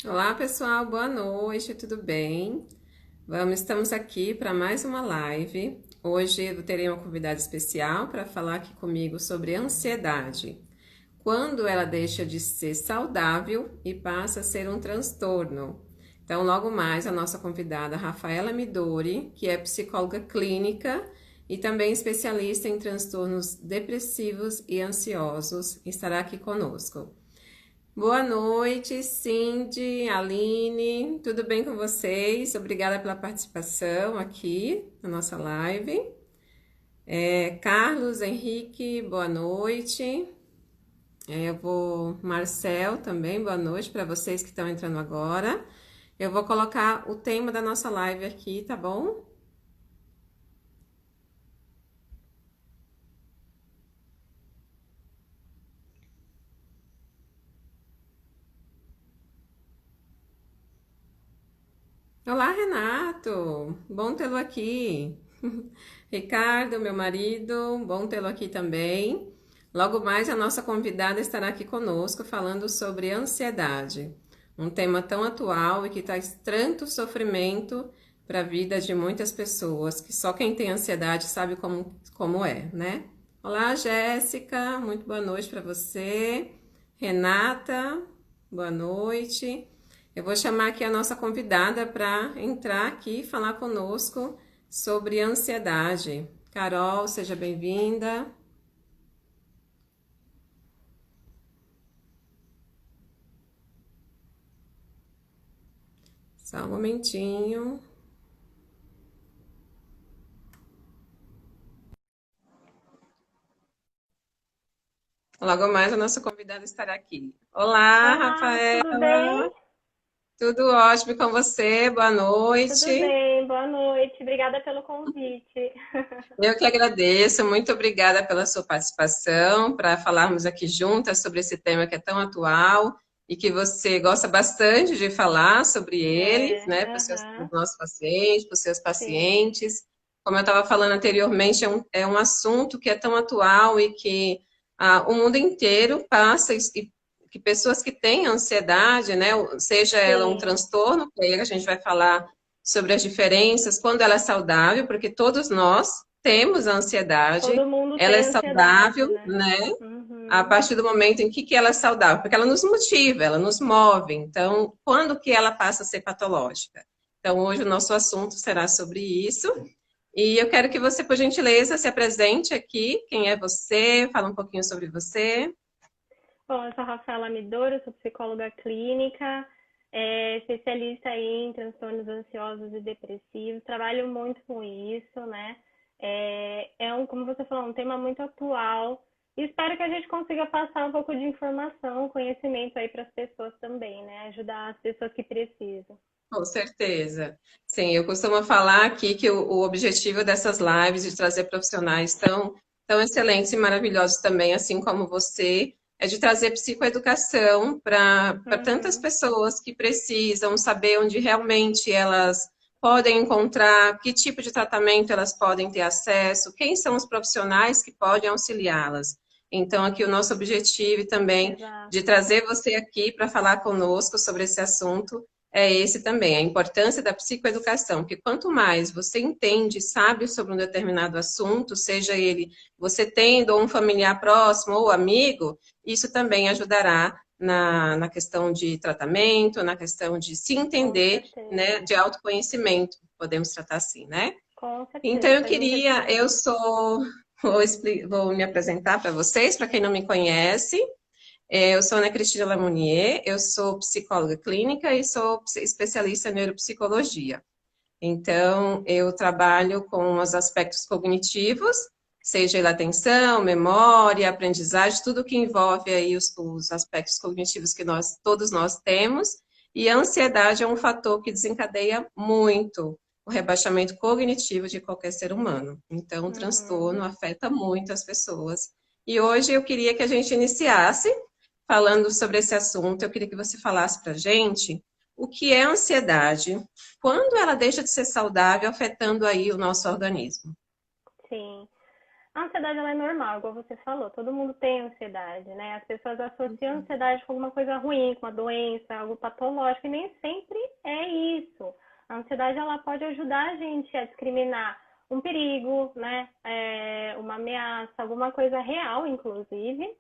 Olá, pessoal, boa noite, tudo bem? Estamos aqui para mais uma live. Hoje eu terei uma convidada especial para falar aqui comigo sobre ansiedade. Quando ela deixa de ser saudável e passa a ser um transtorno. Então, logo mais, a nossa convidada Rafaela Midori, que é psicóloga clínica e também especialista em transtornos depressivos e ansiosos, estará aqui conosco. Boa noite, Cindy, Aline, tudo bem com vocês? Obrigada pela participação aqui na nossa live. Carlos, Henrique, boa noite. Marcel também, boa noite para vocês que estão entrando agora. Eu vou colocar o tema da nossa live aqui, tá bom? Olá, Renato, bom tê-lo aqui. Ricardo, meu marido, bom tê-lo aqui também. Logo mais, a nossa convidada estará aqui conosco falando sobre ansiedade, um tema tão atual e que traz tanto sofrimento para a vida de muitas pessoas, que só quem tem ansiedade sabe como é, né? Olá, Jéssica, muito boa noite para você. Renata, boa noite. Eu vou chamar aqui a nossa convidada para entrar aqui e falar conosco sobre ansiedade. Carol, seja bem-vinda. Só um momentinho. Logo mais a nossa convidada estará aqui. Olá, Olá, tudo bem? Rafaela. Tudo ótimo com você? Boa Tudo noite. bem, boa noite. Obrigada pelo convite. Eu que agradeço, muito obrigada pela sua participação, para falarmos aqui juntas sobre esse tema que é tão atual e que você gosta bastante de falar sobre ele, né, para os Aham, nossos pacientes, para os seus sim. pacientes. Como eu estava falando anteriormente, é um assunto que é tão atual e que o mundo inteiro passa, e que pessoas que têm ansiedade, né, seja ela um Sim, transtorno, que aí a gente vai falar sobre as diferenças, quando ela é saudável, porque todos nós temos a ansiedade, todo mundo ela é tem ansiedade, saudável, né? né? A Uhum. partir do momento em que ela é saudável, porque ela nos motiva, ela nos move. Então, quando que ela passa a ser patológica? Então, hoje o nosso assunto será sobre isso. E eu quero que você, por gentileza, se apresente aqui. Quem é você? Fala um pouquinho sobre você. Bom, eu sou a Rafaela Midoro, eu sou psicóloga clínica, especialista em transtornos ansiosos e depressivos, trabalho muito com isso, né? Como você falou, um tema muito atual. E espero que a gente consiga passar um pouco de informação, conhecimento aí para as pessoas também, né? Ajudar as pessoas que precisam. Com certeza. Sim, eu costumo falar aqui que o objetivo dessas lives de trazer profissionais tão excelentes e maravilhosos também, assim como você, é de trazer psicoeducação para tantas Uhum, pessoas que precisam saber onde realmente elas podem encontrar, que tipo de tratamento elas podem ter acesso, quem são os profissionais que podem auxiliá-las. Então, aqui o nosso objetivo também de exato. trazer você aqui para falar conosco sobre esse assunto é esse também, a importância da psicoeducação, que quanto mais você entende, sabe sobre um determinado assunto, seja ele você tendo um familiar próximo ou amigo, isso também ajudará na questão de tratamento, na questão de se Com entender, né, certeza. de autoconhecimento, podemos tratar assim, né? Com Então, certeza, faz muita eu diferença. sou, vou me apresentar para vocês, para quem não me conhece. Eu sou Ana Cristina Lamounier, eu sou psicóloga clínica e sou especialista em neuropsicologia. Então, eu trabalho com os aspectos cognitivos, seja ele atenção, memória, aprendizagem, tudo que envolve aí os aspectos cognitivos que todos nós temos. E a ansiedade é um fator que desencadeia muito o rebaixamento cognitivo de qualquer ser humano. Então, o Uhum. transtorno afeta muito as pessoas. E hoje eu queria que a gente iniciasse falando sobre esse assunto. Eu queria que você falasse para a gente o que é ansiedade, quando ela deixa de ser saudável, afetando aí o nosso organismo. Sim. A ansiedade ela é normal, igual você falou, todo mundo tem ansiedade, né? As pessoas associam a ansiedade com alguma coisa ruim, com uma doença, algo patológico, e nem sempre é isso. A ansiedade ela pode ajudar a gente a discriminar um perigo, né? Uma ameaça, alguma coisa real, inclusive,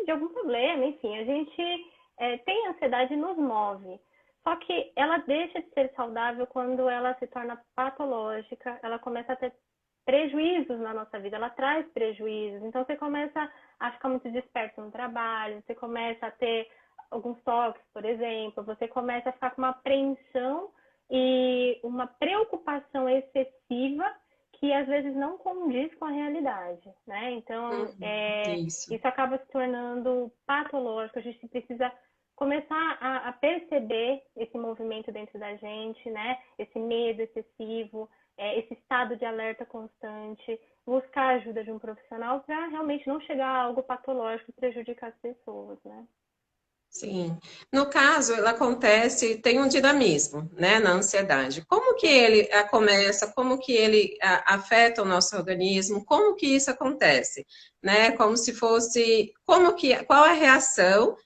de algum problema, enfim. A gente tem ansiedade e nos move. Só que ela deixa de ser saudável quando ela se torna patológica, ela começa a ter prejuízos na nossa vida, ela traz prejuízos. Então você começa a ficar muito desperto no trabalho, você começa a ter alguns toques, por exemplo, você começa a ficar com uma apreensão e uma preocupação excessiva que às vezes não condiz com a realidade, né? Então, Isso. isso acaba se tornando patológico, a gente precisa começar a perceber esse movimento dentro da gente, né? Esse medo excessivo, esse estado de alerta constante, buscar a ajuda de um profissional para realmente não chegar a algo patológico e prejudicar as pessoas, né? Sim. No caso, ela acontece, tem um dinamismo, né, na ansiedade. Como que ele começa, como que ele afeta o nosso organismo, como que isso acontece, né? Como se fosse, qual é a reação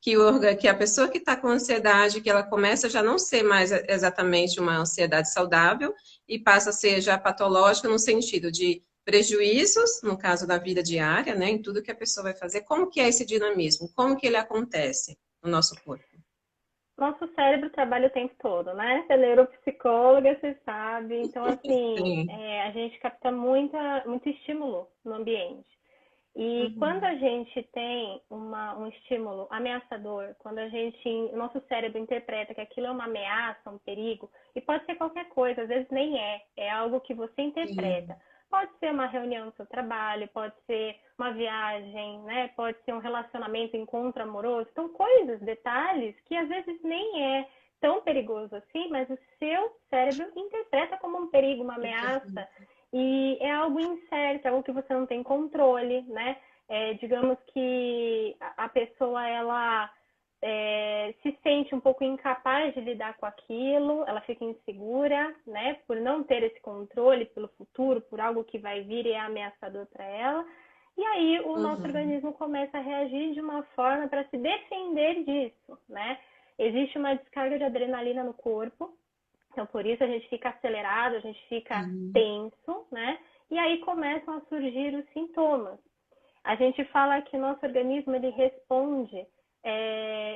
que a pessoa que está com ansiedade, que ela começa a já não ser mais exatamente uma ansiedade saudável e passa a ser já patológica no sentido de prejuízos, no caso da vida diária, né, em tudo que a pessoa vai fazer. Como que é esse dinamismo? Como que ele acontece no nosso corpo? Nosso cérebro trabalha o tempo todo, né? Você é neuropsicóloga, você sabe. Então, assim, Sim. a gente capta muito estímulo no ambiente. E quando Uhum. a gente tem um estímulo ameaçador, quando o nosso cérebro interpreta que aquilo é uma ameaça, um perigo, e pode ser qualquer coisa, às vezes nem é algo que você interpreta. Sim. Pode ser uma reunião no seu trabalho, pode ser uma viagem, né? Pode ser um relacionamento, um encontro amoroso. Então, coisas, detalhes que às vezes nem é tão perigoso assim, mas o seu cérebro interpreta como um perigo, uma ameaça, e é algo incerto, é algo que você não tem controle, né? Digamos que a pessoa ela se sente um pouco incapaz de lidar com aquilo, ela fica insegura, né? Por não ter esse controle pelo futuro, por algo que vai vir e é ameaçador para ela. E aí o nosso Uhum. organismo começa a reagir de uma forma para se defender disso, né? Existe uma descarga de adrenalina no corpo, então, por isso a gente fica acelerado, a gente fica Sim. tenso, né? E aí começam a surgir os sintomas. A gente fala que o nosso organismo ele responde,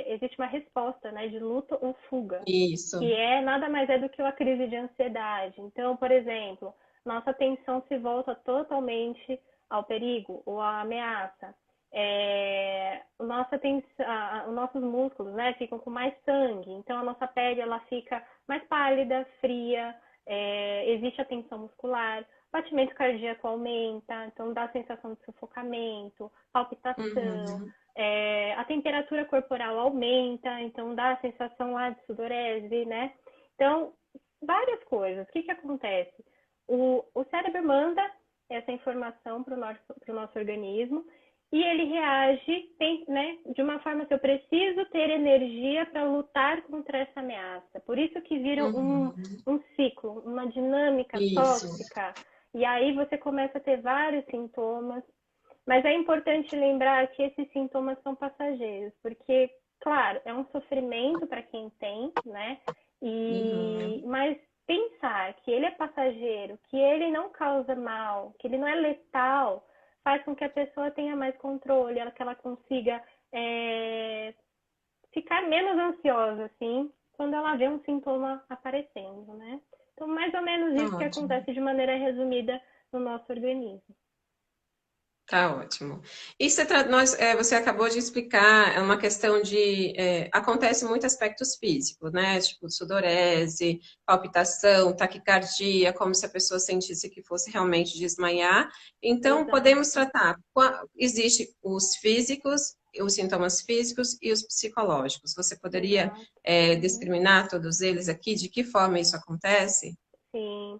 existe uma resposta, né, de luta ou fuga, Isso. que é nada mais é do que uma crise de ansiedade. Então, por exemplo, nossa atenção se volta totalmente ao perigo ou à ameaça. Os nossos músculos, né, ficam com mais sangue, então a nossa pele ela fica mais pálida, fria, existe a tensão muscular, o batimento cardíaco aumenta, então dá a sensação de sufocamento, palpitação, Uhum. a temperatura corporal aumenta, então dá a sensação lá de sudorese, né? Então, várias coisas. O que acontece? O cérebro manda essa informação para o nosso organismo e ele reage, né, de uma forma que eu preciso ter energia para lutar contra essa ameaça. Por isso que vira Uhum. um ciclo, uma dinâmica Isso. tóxica. E aí você começa a ter vários sintomas, mas é importante lembrar que esses sintomas são passageiros, porque, claro, é um sofrimento para quem tem, né? Uhum. Mas pensar que ele é passageiro, que ele não causa mal, que ele não é letal, faz com que a pessoa tenha mais controle, que ela consiga ficar menos ansiosa, assim, quando ela vê um sintoma aparecendo, né? Então, mais ou menos isso que Ótimo. acontece de maneira resumida no nosso organismo. Tá ótimo. E você acabou de explicar, é uma questão acontece muitos aspectos físicos, né? Tipo sudorese, palpitação, taquicardia, como se a pessoa sentisse que fosse realmente desmaiar. Então, podemos Exato. tratar, existe os físicos, os sintomas físicos e os psicológicos. Você poderia, Exato. Uhum. discriminar todos eles aqui? De que forma isso acontece? Sim.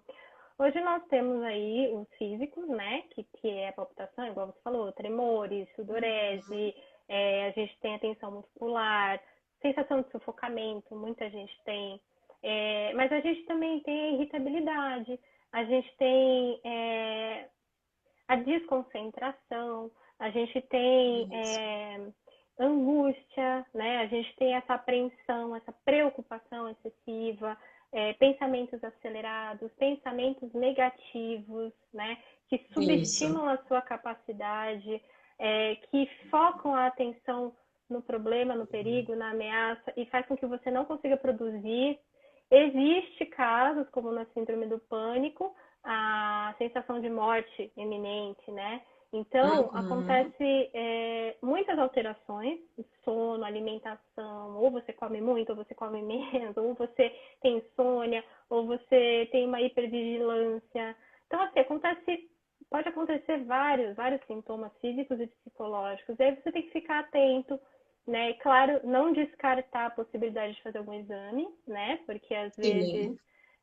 Hoje nós temos aí os físicos, né? Que é a palpitação, igual você falou, tremores, sudorese, a gente tem a tensão muscular, sensação de sufocamento, muita gente tem. Mas a gente também tem a irritabilidade, a gente tem a desconcentração, a gente tem Isso. angústia, né? A gente tem essa apreensão, essa preocupação excessiva, pensamentos acelerados, pensamentos negativos, né? Que Isso. subestimam a sua capacidade, que focam a atenção no problema, no perigo, na ameaça e faz com que você não consiga produzir. Existe casos, como na síndrome do pânico, a sensação de morte iminente, né? Então, Uhum. acontece muitas alterações, sono, alimentação, ou você come muito, ou você come menos, ou você tem insônia, ou você tem uma hipervigilância. Então, assim, pode acontecer vários sintomas físicos e psicológicos. E aí você tem que ficar atento, né? E, claro, não descartar a possibilidade de fazer algum exame, né? Porque às vezes Sim,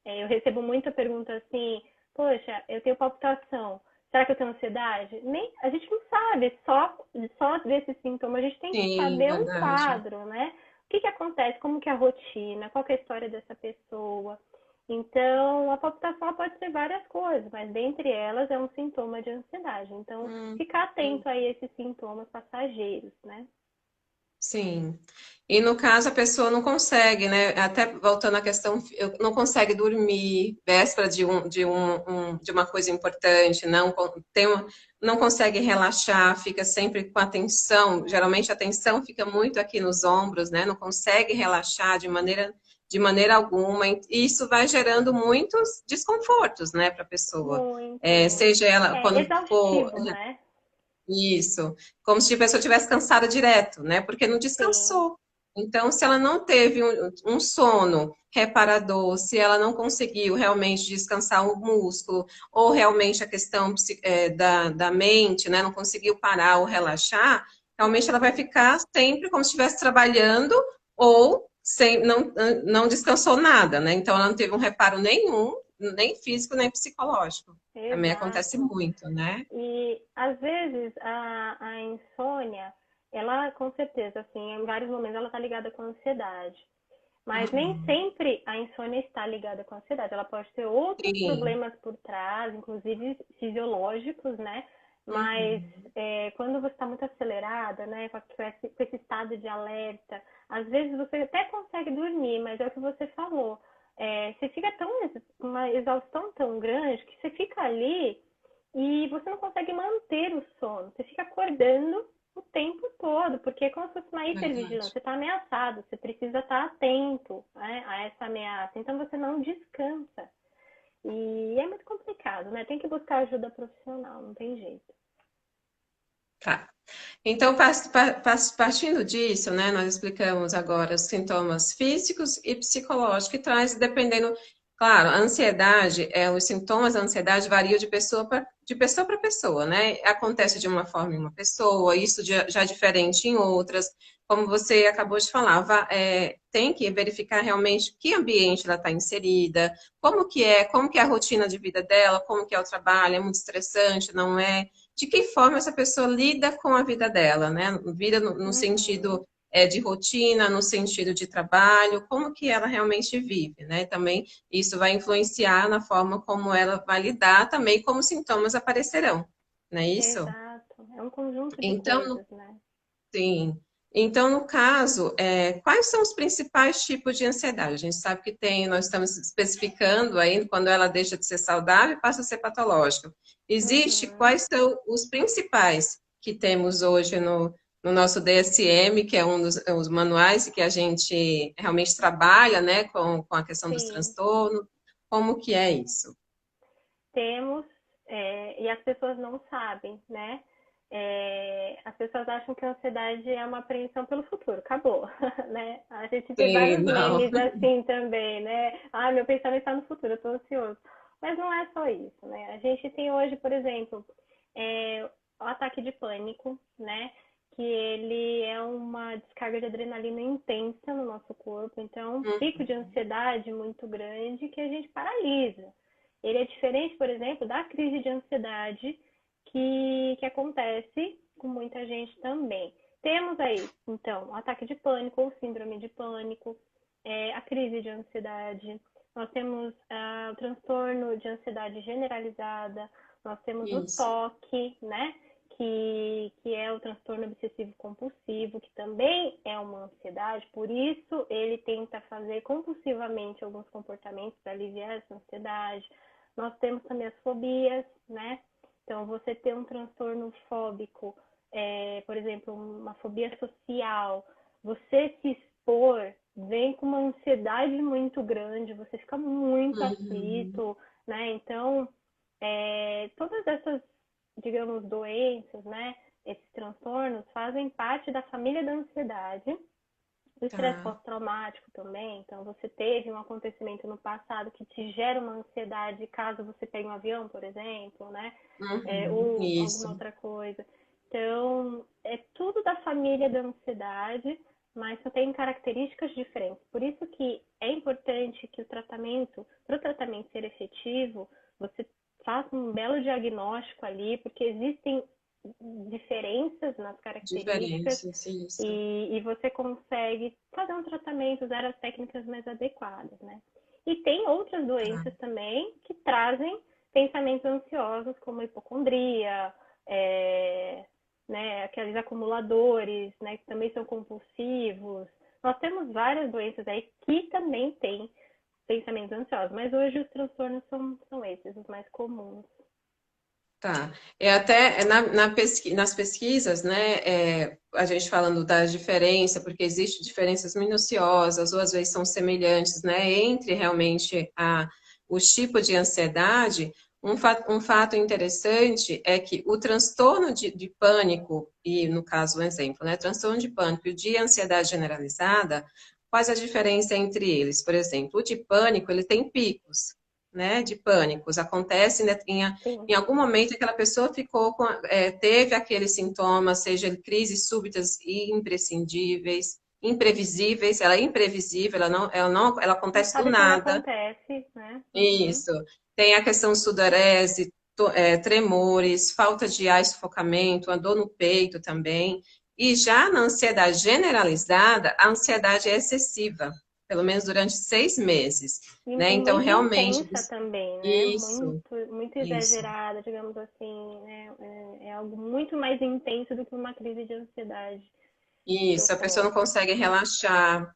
eu recebo muita pergunta assim, poxa, eu tenho palpitação, será que eu tenho ansiedade? Nem, a gente não sabe, só desses sintomas, a gente tem que sim, saber um verdade. quadro, né? O que acontece, como que é a rotina, qual que é a história dessa pessoa. Então, a palpitação pode ser várias coisas, mas dentre elas é um sintoma de ansiedade. Então, Hum, ficar hum. atento a esses sintomas passageiros, né? Sim. E no caso a pessoa não consegue, né? Até voltando à questão, não consegue dormir véspera de uma coisa importante, não consegue relaxar, fica sempre com a tensão. Geralmente a tensão fica muito aqui nos ombros, né? Não consegue relaxar de maneira alguma. E isso vai gerando muitos desconfortos, né, para a pessoa. Muito. Seja ela É quando for exaustivo, né? isso, como se a pessoa tivesse cansada direto, né? Porque não Sim. descansou. Então, se ela não teve um sono reparador, se ela não conseguiu realmente descansar o músculo, ou realmente a questão da mente, né? Não conseguiu parar ou relaxar, realmente ela vai Uhum. ficar sempre como se estivesse trabalhando ou não descansou nada, né? Então, ela não teve um reparo nenhum, nem físico, nem psicológico. Também acontece Exato. muito, né? E às vezes a insônia, ela com certeza, assim, em vários momentos ela está ligada com a ansiedade. Mas nem Uhum. sempre a insônia está ligada com a ansiedade. Ela pode ter outros Sim. problemas por trás, inclusive fisiológicos, né? Mas Uhum. quando você está muito acelerada, né, com esse estado de alerta, às vezes você até consegue dormir, mas é o que você falou. Você fica uma exaustão tão grande que você fica ali e você não consegue manter o sono. Você fica acordando o tempo todo, porque é como se fosse uma hipervigilância. Verdade. Você está ameaçado, você precisa estar atento, né, a essa ameaça. Então você não descansa. E é muito complicado, né? Tem que buscar ajuda profissional, não tem jeito. Tá. Então, partindo disso, né, nós explicamos agora os sintomas físicos e psicológicos que traz, dependendo, claro, a ansiedade, os sintomas da ansiedade variam de pessoa para pessoa, né? Acontece de uma forma em uma pessoa, isso já é diferente em outras. Como você acabou de falar, tem que verificar realmente que ambiente ela está inserida, como que é a rotina de vida dela, como que é o trabalho, é muito estressante, não é? De que forma essa pessoa lida com a vida dela, né? Vida no Uhum. sentido de rotina, no sentido de trabalho, como que ela realmente vive, né? Também isso vai influenciar na forma como ela vai lidar, também como sintomas aparecerão, não é isso? Exato. É um conjunto de Então, coisas, né? sim. Então, no caso, quais são os principais tipos de ansiedade? A gente sabe que tem, nós estamos especificando aí, quando ela deixa de ser saudável e passa a ser patológica. Existe Uhum. quais são os principais que temos hoje no nosso DSM, que é um dos os manuais que a gente realmente trabalha, né, com a questão dos Sim. transtornos. Como que é isso? Temos, e as pessoas não sabem, né? As pessoas acham que a ansiedade é uma apreensão pelo futuro, acabou, né? A gente tem Sim, vários não. memes assim também, né? Ah, meu pensamento está no futuro, eu estou ansioso. Mas não é só isso, né? A gente tem hoje, por exemplo, o ataque de pânico, né? Que ele é uma descarga de adrenalina intensa no nosso corpo, então é um pico de ansiedade muito grande que a gente paralisa. Ele é diferente, por exemplo, da crise de ansiedade que acontece com muita gente também. Temos aí, então, o ataque de pânico ou síndrome de pânico, a crise de ansiedade, nós temos o transtorno de ansiedade generalizada, Nós temos o Isso. TOC, né? Que é o transtorno obsessivo compulsivo, que também é uma ansiedade, por isso ele tenta fazer compulsivamente alguns comportamentos para aliviar essa ansiedade. Nós temos também as fobias, né? Então, você ter um transtorno fóbico, por exemplo, uma fobia social, você se expor vem com uma ansiedade muito grande, você fica muito Uhum. aflito, né? Então, todas essas, digamos, doenças, né? Esses transtornos fazem parte da família da ansiedade. O estresse Tá. pós-traumático também, então você teve um acontecimento no passado que te gera uma ansiedade caso você pegue um avião, por exemplo, né? Ou alguma Isso. outra coisa. Então, é tudo da família da ansiedade, mas só tem características diferentes. Por isso que é importante que para o tratamento ser efetivo, você faça um belo diagnóstico ali, porque existem diferenças nas características Diferenças, isso. e você consegue fazer um tratamento, usar as técnicas mais adequadas, né? E tem outras Tá. doenças também que trazem pensamentos ansiosos, como hipocondria, né, aqueles acumuladores, né, que também são compulsivos. Nós temos várias doenças aí que também têm pensamentos ansiosos, mas hoje os transtornos são esses, os mais comuns. Tá. Nas pesquisas, né, a gente falando da diferença, porque existem diferenças minuciosas, ou às vezes são semelhantes, né, entre realmente os tipos de ansiedade. Um fato interessante é que o transtorno de pânico, e no caso, um exemplo, né, transtorno de pânico e o de ansiedade generalizada, quais a diferença entre eles? Por exemplo, o de pânico, ele tem picos, né, de pânicos. Acontece, né, Sim, em algum momento aquela pessoa teve aqueles sintomas, seja crises súbitas e imprescindíveis, imprevisíveis, ela é imprevisível, ela não acontece do sabe quando nada. acontece, né? Uhum. Isso. Tem a questão sudorese, tremores, falta de ar e sufocamento, a dor no peito também. E já na ansiedade generalizada, a ansiedade é excessiva, pelo menos durante 6 meses, né? E Então, muito realmente, intensa também, né? isso, Muito isso. exagerada, digamos assim, né? É algo muito mais intenso do que uma crise de ansiedade que Isso, a pessoa não ocorre. consegue relaxar,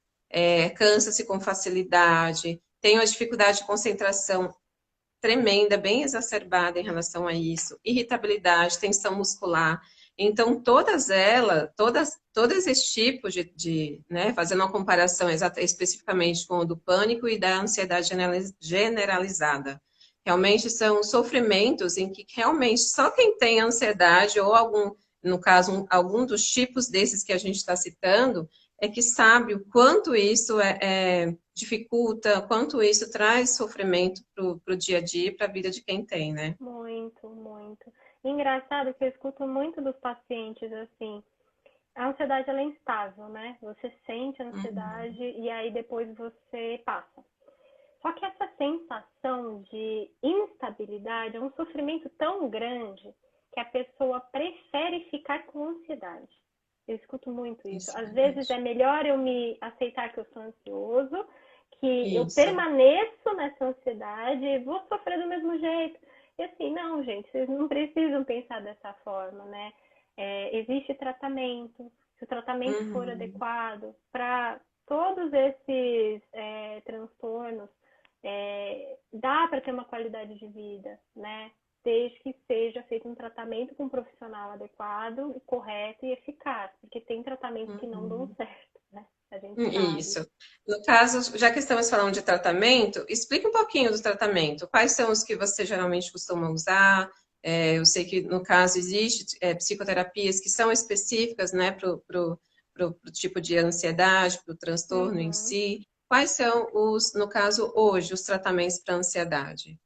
cansa-se com facilidade, tem uma dificuldade de concentração tremenda, bem exacerbada em relação a isso, irritabilidade, tensão muscular. Então, todos esses tipos né, fazendo uma comparação especificamente com o do pânico e da ansiedade generalizada. Realmente são sofrimentos em que realmente só quem tem ansiedade ou no caso, algum dos tipos desses que a gente está citando, é que sabe o quanto isso dificulta, quanto isso traz sofrimento para o dia a dia e para a vida de quem tem, né? Muito, muito. Engraçado que eu escuto muito dos pacientes assim, a ansiedade ela é instável, né? Você sente a Uhum. ansiedade e aí depois você passa. Só que essa sensação de instabilidade é um sofrimento tão grande que a pessoa prefere ficar com ansiedade. Eu escuto muito isso. Isso é Às vezes é verdade. melhor eu me aceitar que eu sou ansioso, que eu Isso. permaneço nessa ansiedade e vou sofrer do mesmo jeito. E assim, não, gente, vocês não precisam pensar dessa forma, né? Existe tratamento. Se o tratamento for Uhum. adequado para todos esses transtornos, dá para ter uma qualidade de vida, né? Desde que seja feito um tratamento com um profissional adequado, correto e eficaz, porque tem tratamentos que não dão Uhum. certo, né? A gente sabe. Isso. No caso, já que estamos falando de tratamento, explica um pouquinho do tratamento. Quais são os que você geralmente costuma usar? Eu sei que, no caso, existe psicoterapias que são específicas, né, pro tipo de ansiedade, para o transtorno em Uhum. si. Quais são no caso, hoje, os tratamentos para ansiedade?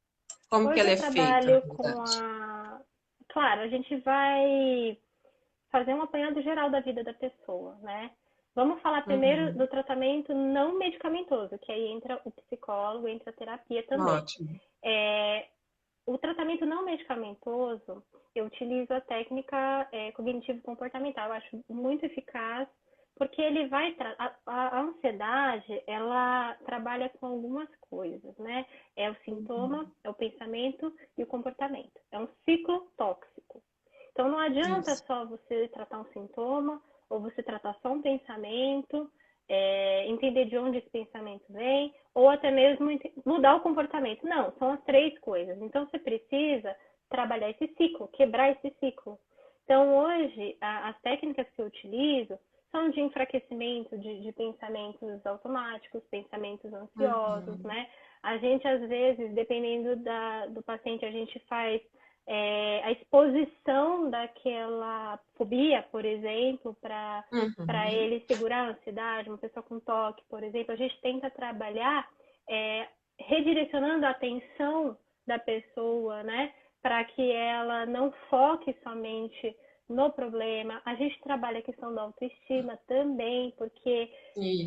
Como que Hoje ele eu é feito, na trabalho com verdade? a. Claro, a gente vai fazer um apanhado geral da vida da pessoa, né? Vamos falar primeiro Uhum. do tratamento não medicamentoso, que aí entra o psicólogo, entra a terapia também. Ótimo. É, o tratamento não medicamentoso, eu utilizo a técnica cognitivo-comportamental. Eu acho muito eficaz, Porque ele vai a ansiedade, ela trabalha com algumas coisas, né? É o sintoma, é o pensamento e o comportamento. É um ciclo tóxico. Então não adianta Isso. só você tratar um sintoma ou você tratar só um pensamento, entender de onde esse pensamento vem, ou até mesmo mudar o comportamento. Não, são as três coisas. Então você precisa trabalhar esse ciclo, quebrar esse ciclo. Então hoje as técnicas que eu utilizo são de enfraquecimento de pensamentos automáticos, pensamentos ansiosos, Uhum. né? A gente, às vezes, dependendo do paciente, a gente faz a exposição daquela fobia, por exemplo, para Uhum. ele segurar a ansiedade, uma pessoa com toque, por exemplo, a gente tenta trabalhar é, redirecionando a atenção da pessoa, né, para que ela não foque somente no problema. A gente trabalha a questão da autoestima também, porque Isso.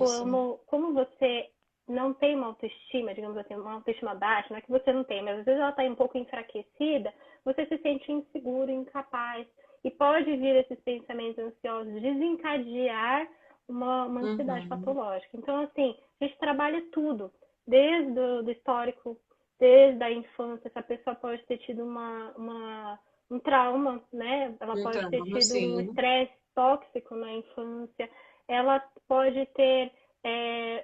como você não tem uma autoestima, digamos assim, uma autoestima baixa, não é que você não tem, mas às vezes ela está um pouco enfraquecida, você se sente inseguro, incapaz. E pode vir esses pensamentos ansiosos desencadear uma ansiedade Uhum. patológica. Então, assim, a gente trabalha tudo, desde o do histórico, desde a infância. Essa pessoa pode ter tido um trauma, né? Ela pode Então, ter vamos tido um sim. estresse tóxico na infância. Ela pode ter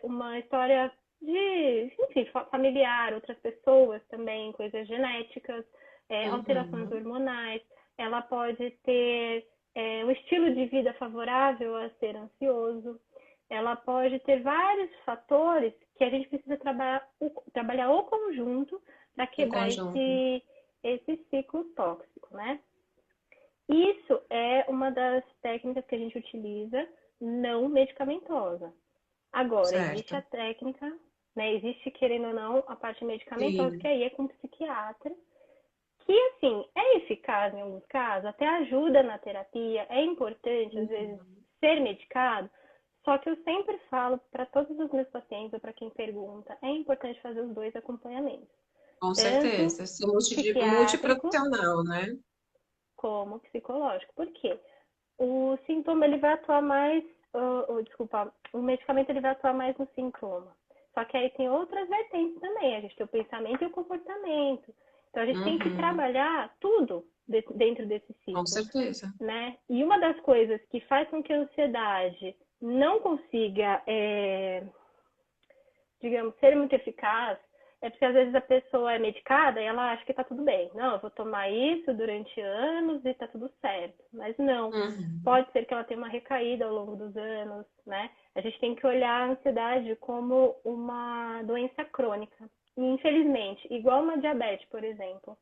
uma história de, enfim, familiar, outras pessoas também, coisas genéticas, alterações Uhum. hormonais. Ela pode ter um estilo de vida favorável a ser ansioso. Ela pode ter vários fatores que a gente precisa trabalhar o conjunto para Em quebrar conjunto. esse ciclo tóxico, né? Isso é uma das técnicas que a gente utiliza não medicamentosa. Agora, existe Certo. a técnica, né? Existe, querendo ou não, a parte medicamentosa, que Sim. aí é com o psiquiatra, que, assim, é eficaz em alguns casos, até ajuda na terapia, é importante, às vezes, Uhum. ser medicado, só que eu sempre falo para todos os meus pacientes, ou para quem pergunta, é importante fazer os dois acompanhamentos, Com tanto certeza. Ser psiquiátrico multiprofissional, né? como psicológico. Por quê? O sintoma ele vai atuar mais, desculpa, o medicamento ele vai atuar mais no sintoma. Só que aí tem outras vertentes também. A gente tem o pensamento e o comportamento. Então a gente tem que Uhum. trabalhar tudo dentro desse Com ciclo, certeza. né? E uma das coisas que faz com que a ansiedade não consiga, digamos, ser muito eficaz, é porque às vezes a pessoa é medicada e ela acha que tá tudo bem. Não, eu vou tomar isso durante anos e tá tudo certo. Mas não. Uhum. Pode ser que ela tenha uma recaída ao longo dos anos, né? A gente tem que olhar a ansiedade como uma doença crônica. E, infelizmente, igual uma diabetes, por exemplo,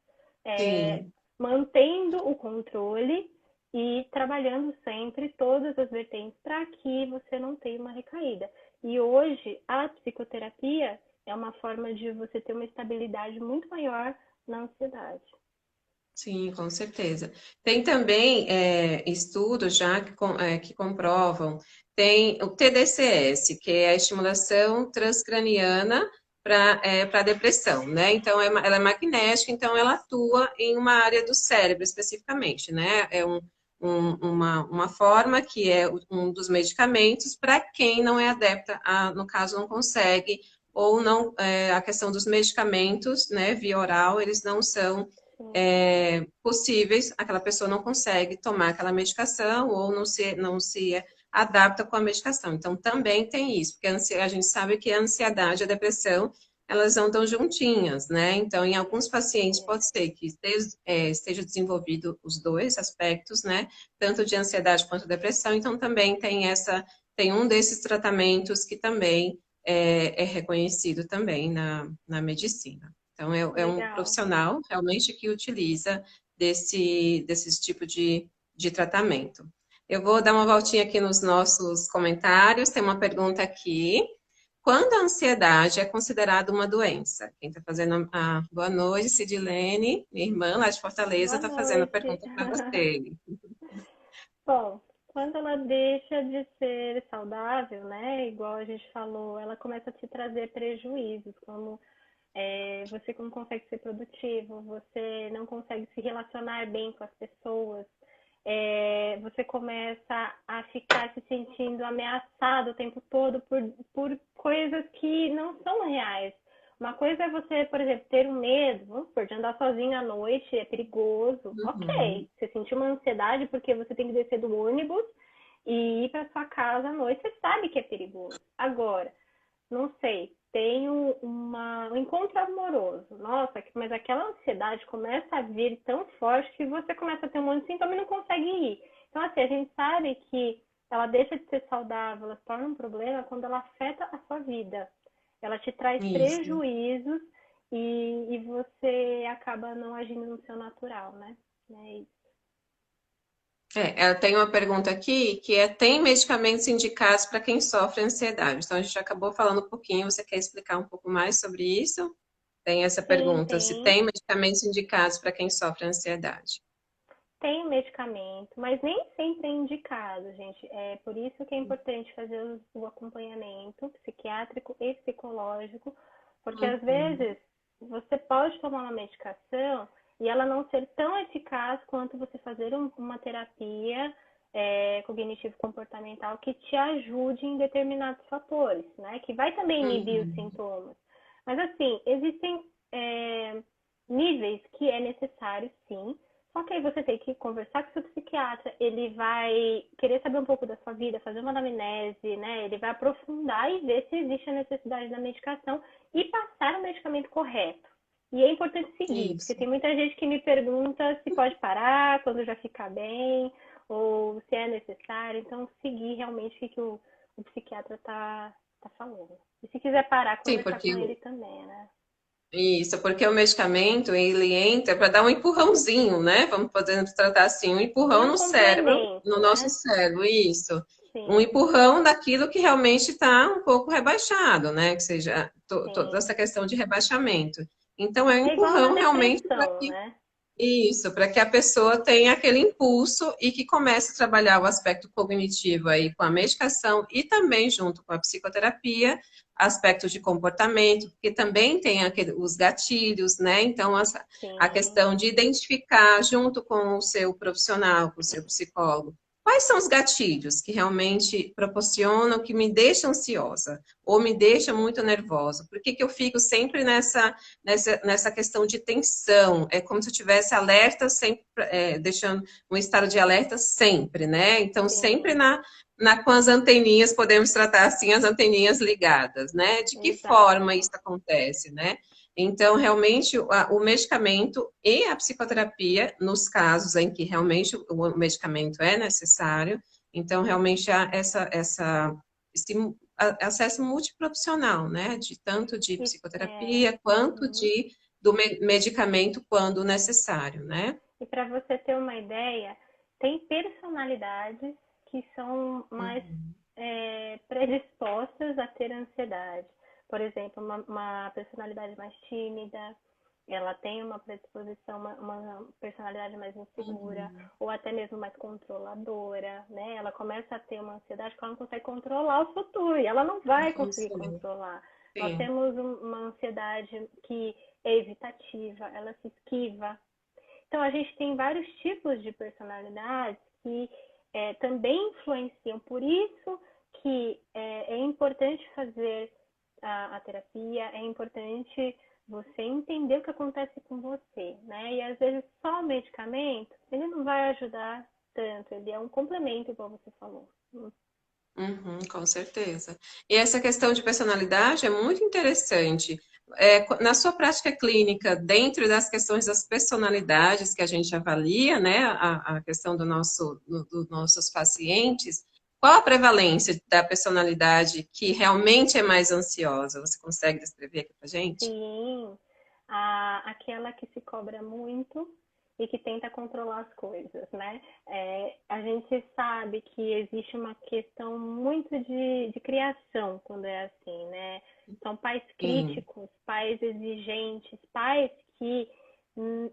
é, Sim. mantendo o controle e trabalhando sempre todas as vertentes para que você não tenha uma recaída. E hoje a psicoterapia é uma forma de você ter uma estabilidade muito maior na ansiedade. Sim, com certeza. Tem também estudos já que comprovam, tem o TDCS, que é a estimulação transcraniana para depressão, né? Então, ela é magnética, então ela atua em uma área do cérebro especificamente, né? É uma forma que é um dos medicamentos para quem não é adepta, no caso, não consegue, ou não, a questão dos medicamentos, né, via oral, eles não são Sim, possíveis, aquela pessoa não consegue tomar aquela medicação ou não se adapta com a medicação. Então, também tem isso, porque a gente sabe que a ansiedade e a depressão, elas andam juntinhas, né? Então, em alguns pacientes é, pode ser que esteja desenvolvido os dois aspectos, né? Tanto de ansiedade quanto depressão. Então, também tem um desses tratamentos que também é reconhecido também na medicina. Então, é um legal. profissional realmente que utiliza desse tipo de tratamento. Eu vou dar uma voltinha aqui nos nossos comentários. Tem uma pergunta aqui. Quando a ansiedade é considerada uma doença? Quem está fazendo a boa noite, Sidilene, minha irmã lá de Fortaleza, Boa está fazendo a noite. pergunta para você. Bom, quando ela deixa de ser saudável, né, igual a gente falou, ela começa a te trazer prejuízos, como você não consegue ser produtivo, você não consegue se relacionar bem com as pessoas, você começa a ficar se sentindo ameaçado o tempo todo por coisas que não são reais. Uma coisa é você, por exemplo, ter um medo, vamos supor, de andar sozinho à noite, é perigoso. Uhum. Ok, você sentiu uma ansiedade porque você tem que descer do ônibus e ir para sua casa à noite, você sabe que é perigoso. Agora, não sei, tenho um encontro amoroso. Nossa, mas aquela ansiedade começa a vir tão forte que você começa a ter um monte de sintoma e não consegue ir. Então, assim, a gente sabe que ela deixa de ser saudável, ela se torna um problema quando ela afeta a sua vida. Ela te traz Isso. prejuízos e você acaba não agindo no seu natural, né? É isso. Ela tem uma pergunta aqui que é: tem medicamentos indicados para quem sofre ansiedade? Então a gente já acabou falando um pouquinho. Você quer explicar um pouco mais sobre isso? Tem essa Sim, pergunta: se tem. tem medicamentos indicados para quem sofre ansiedade? Tem medicamento, mas nem sempre é indicado, gente. É por isso que é importante fazer o acompanhamento psiquiátrico e psicológico, porque às Uhum. vezes você pode tomar uma medicação e ela não ser tão eficaz quanto você fazer uma terapia cognitivo-comportamental que te ajude em determinados fatores, né? Que vai também inibir os Uhum. sintomas. Mas assim, existem níveis que é necessário, sim, só que aí você tem que conversar com o seu psiquiatra, ele vai querer saber um pouco da sua vida, fazer uma anamnese, né? Ele vai aprofundar e ver se existe a necessidade da medicação e passar o medicamento correto. E é importante seguir, porque Isso. tem muita gente que me pergunta se pode parar quando já ficar bem, ou se é necessário. Então, seguir realmente o que o psiquiatra tá falando. E se quiser parar, Sim, conversar com ele também, né? isso, porque o medicamento, ele entra para dar um empurrãozinho, né? Vamos poder tratar assim, um Ele é empurrão um no cérebro, complemento, no nosso né? cérebro, isso. Um Sim, empurrão daquilo que realmente está um pouco rebaixado, né? Que seja toda sim. essa questão de rebaixamento. Então, é um É igual uma empurrão realmente para depressão, que né? isso, para que a pessoa tenha aquele impulso e que comece a trabalhar o aspecto cognitivo aí com a medicação e também junto com a psicoterapia, aspectos de comportamento, porque também tem os gatilhos, né? Então, a Sim, questão de identificar junto com o seu profissional, com o seu psicólogo, quais são os gatilhos que realmente proporcionam, que me deixam ansiosa ou me deixam muito nervosa? Por que que eu fico sempre nessa questão de tensão? É como se eu tivesse alerta sempre, deixando um estado de alerta sempre, né? Então, sempre sim, com as anteninhas, podemos tratar assim, as anteninhas ligadas, né? De que forma isso exato. acontece, né? Então, realmente, o medicamento e a psicoterapia, nos casos em que realmente o medicamento é necessário, então, realmente, há esse acesso multiprofissional, né? De tanto de psicoterapia quanto Uhum. do medicamento quando necessário, né? E para você ter uma ideia, tem personalidades que são mais Uhum. predispostas a ter ansiedade. Por exemplo, uma personalidade mais tímida, ela tem uma predisposição, uma personalidade mais insegura, Uhum. ou até mesmo mais controladora, né? Ela começa a ter uma ansiedade que ela não consegue controlar o futuro, e ela não vai conseguir Isso, controlar. Nós sim. temos uma ansiedade que é evitativa, ela se esquiva. Então, a gente tem vários tipos de personalidades que também influenciam. Por isso que é importante fazer a terapia, é importante você entender o que acontece com você, né? E às vezes só o medicamento, ele não vai ajudar tanto, ele é um complemento, igual você falou. Uhum, com certeza. E essa questão de personalidade é muito interessante. Na sua prática clínica, dentro das questões das personalidades que a gente avalia, né, a questão dos nossos pacientes, qual a prevalência da personalidade que realmente é mais ansiosa? Você consegue descrever aqui pra gente? Sim, aquela que se cobra muito e que tenta controlar as coisas, né? A gente sabe que existe uma questão muito de criação quando é assim, né? São pais Sim. críticos, pais exigentes, pais que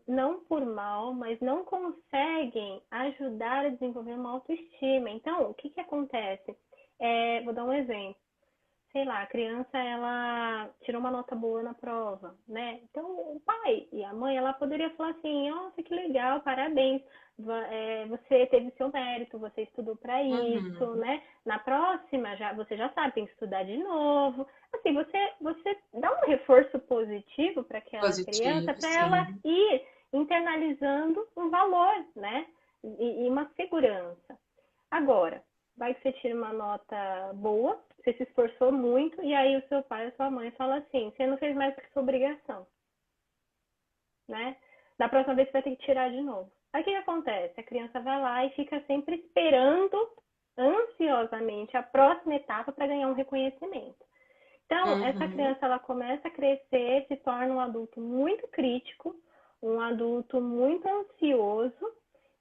não por mal, mas não conseguem ajudar a desenvolver uma autoestima. Então, o que que acontece? Vou dar um exemplo. sei lá, a criança ela tirou uma nota boa na prova, né? Então o pai e a mãe ela poderia falar assim, nossa, que legal, parabéns, você teve seu mérito, você estudou para isso, Uhum. né? Na próxima já você já sabe, tem que estudar de novo. Assim, você dá um reforço positivo para aquela criança, Positivo, para ela sim. ir internalizando um valor, né? E uma segurança. Agora, vai que você tira uma nota boa, você se esforçou muito, e aí o seu pai ou sua mãe fala assim, você não fez mais do que sua obrigação, né? Da próxima vez você vai ter que tirar de novo. Aí o que acontece? A criança vai lá e fica sempre esperando ansiosamente a próxima etapa para ganhar um reconhecimento. Então, essa Uhum. criança ela começa a crescer, se torna um adulto muito crítico, um adulto muito ansioso